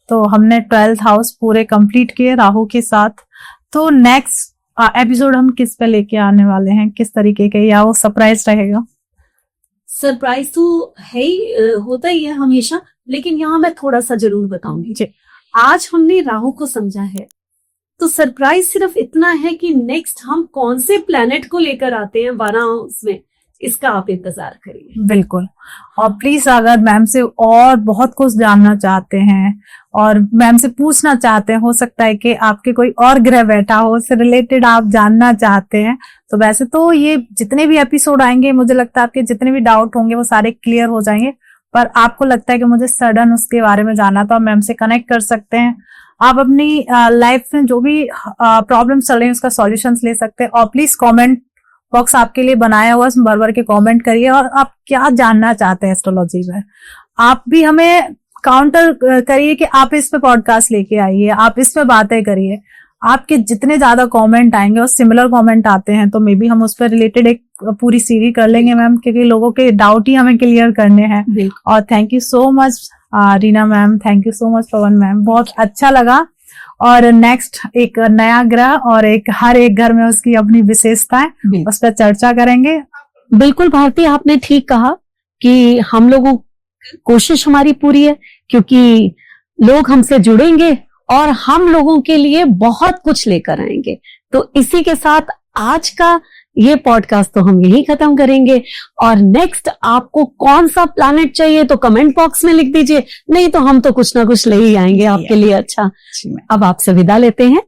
तो हमने 12th हाउस पूरे कंप्लीट किए राहु के साथ। तो नेक्स्ट एपिसोड हम किस पे लेके आने वाले हैं, किस तरीके के, या वो सरप्राइज रहेगा? सरप्राइज तो है ही, होता ही है हमेशा, लेकिन यहाँ मैं थोड़ा सा जरूर बताऊंगी। जी। आज हमने राहु को समझा है, तो सरप्राइज सिर्फ इतना है कि नेक्स्ट हम कौन से प्लेनेट को लेकर आते हैं 12 हाउस में, इसका आप इंतजार करिए। बिल्कुल। और प्लीज अगर मैम से और बहुत कुछ जानना चाहते हैं और मैम से पूछना चाहते हैं, हो सकता है कि आपके कोई और ग्रह बैठा हो, उससे रिलेटेड आप जानना चाहते हैं, तो वैसे तो ये जितने भी एपिसोड आएंगे, मुझे लगता है आपके जितने भी डाउट होंगे वो सारे क्लियर हो जाएंगे। पर आपको लगता है कि मुझे सडन उसके बारे में जाना, तो आप मैम से कनेक्ट कर सकते हैं। आप अपनी लाइफ में जो भी प्रॉब्लम चल रही है उसका सॉल्यूशंस ले सकते हैं। और प्लीज कमेंट बॉक्स आपके लिए बनाया हुआ, उसमें भर भर के कमेंट करिए और आप क्या जानना चाहते हैं एस्ट्रोलॉजी में। आप भी हमें काउंटर करिए कि आप इस पे पॉडकास्ट लेके आइए, आप इस पे बातें करिए। आपके जितने ज्यादा कमेंट आएंगे और सिमिलर कमेंट आते हैं तो मे बी हम उस पर रिलेटेड एक पूरी सीरीज कर लेंगे मैम, क्योंकि लोगों के डाउट ही हमें क्लियर करने हैं। और thank you so much Reena ma'am, thank you so much Pawan ma'am, बहुत अच्छा लगा। और नेक्स्ट एक नया ग्रह और एक हर एक घर में उसकी अपनी विशेषताएं, उस पर चर्चा करेंगे। बिल्कुल भारती, आपने ठीक कहा कि हम लोगों कोशिश हमारी पूरी है, क्योंकि लोग हमसे जुड़ेंगे और हम लोगों के लिए बहुत कुछ लेकर आएंगे। तो इसी के साथ आज का ये पॉडकास्ट तो हम यही खत्म करेंगे। और नेक्स्ट आपको कौन सा प्लैनेट चाहिए तो कमेंट बॉक्स में लिख दीजिए, नहीं तो हम तो कुछ ना कुछ ले ही आएंगे आपके लिए। अच्छा, अब आपसे विदा लेते हैं।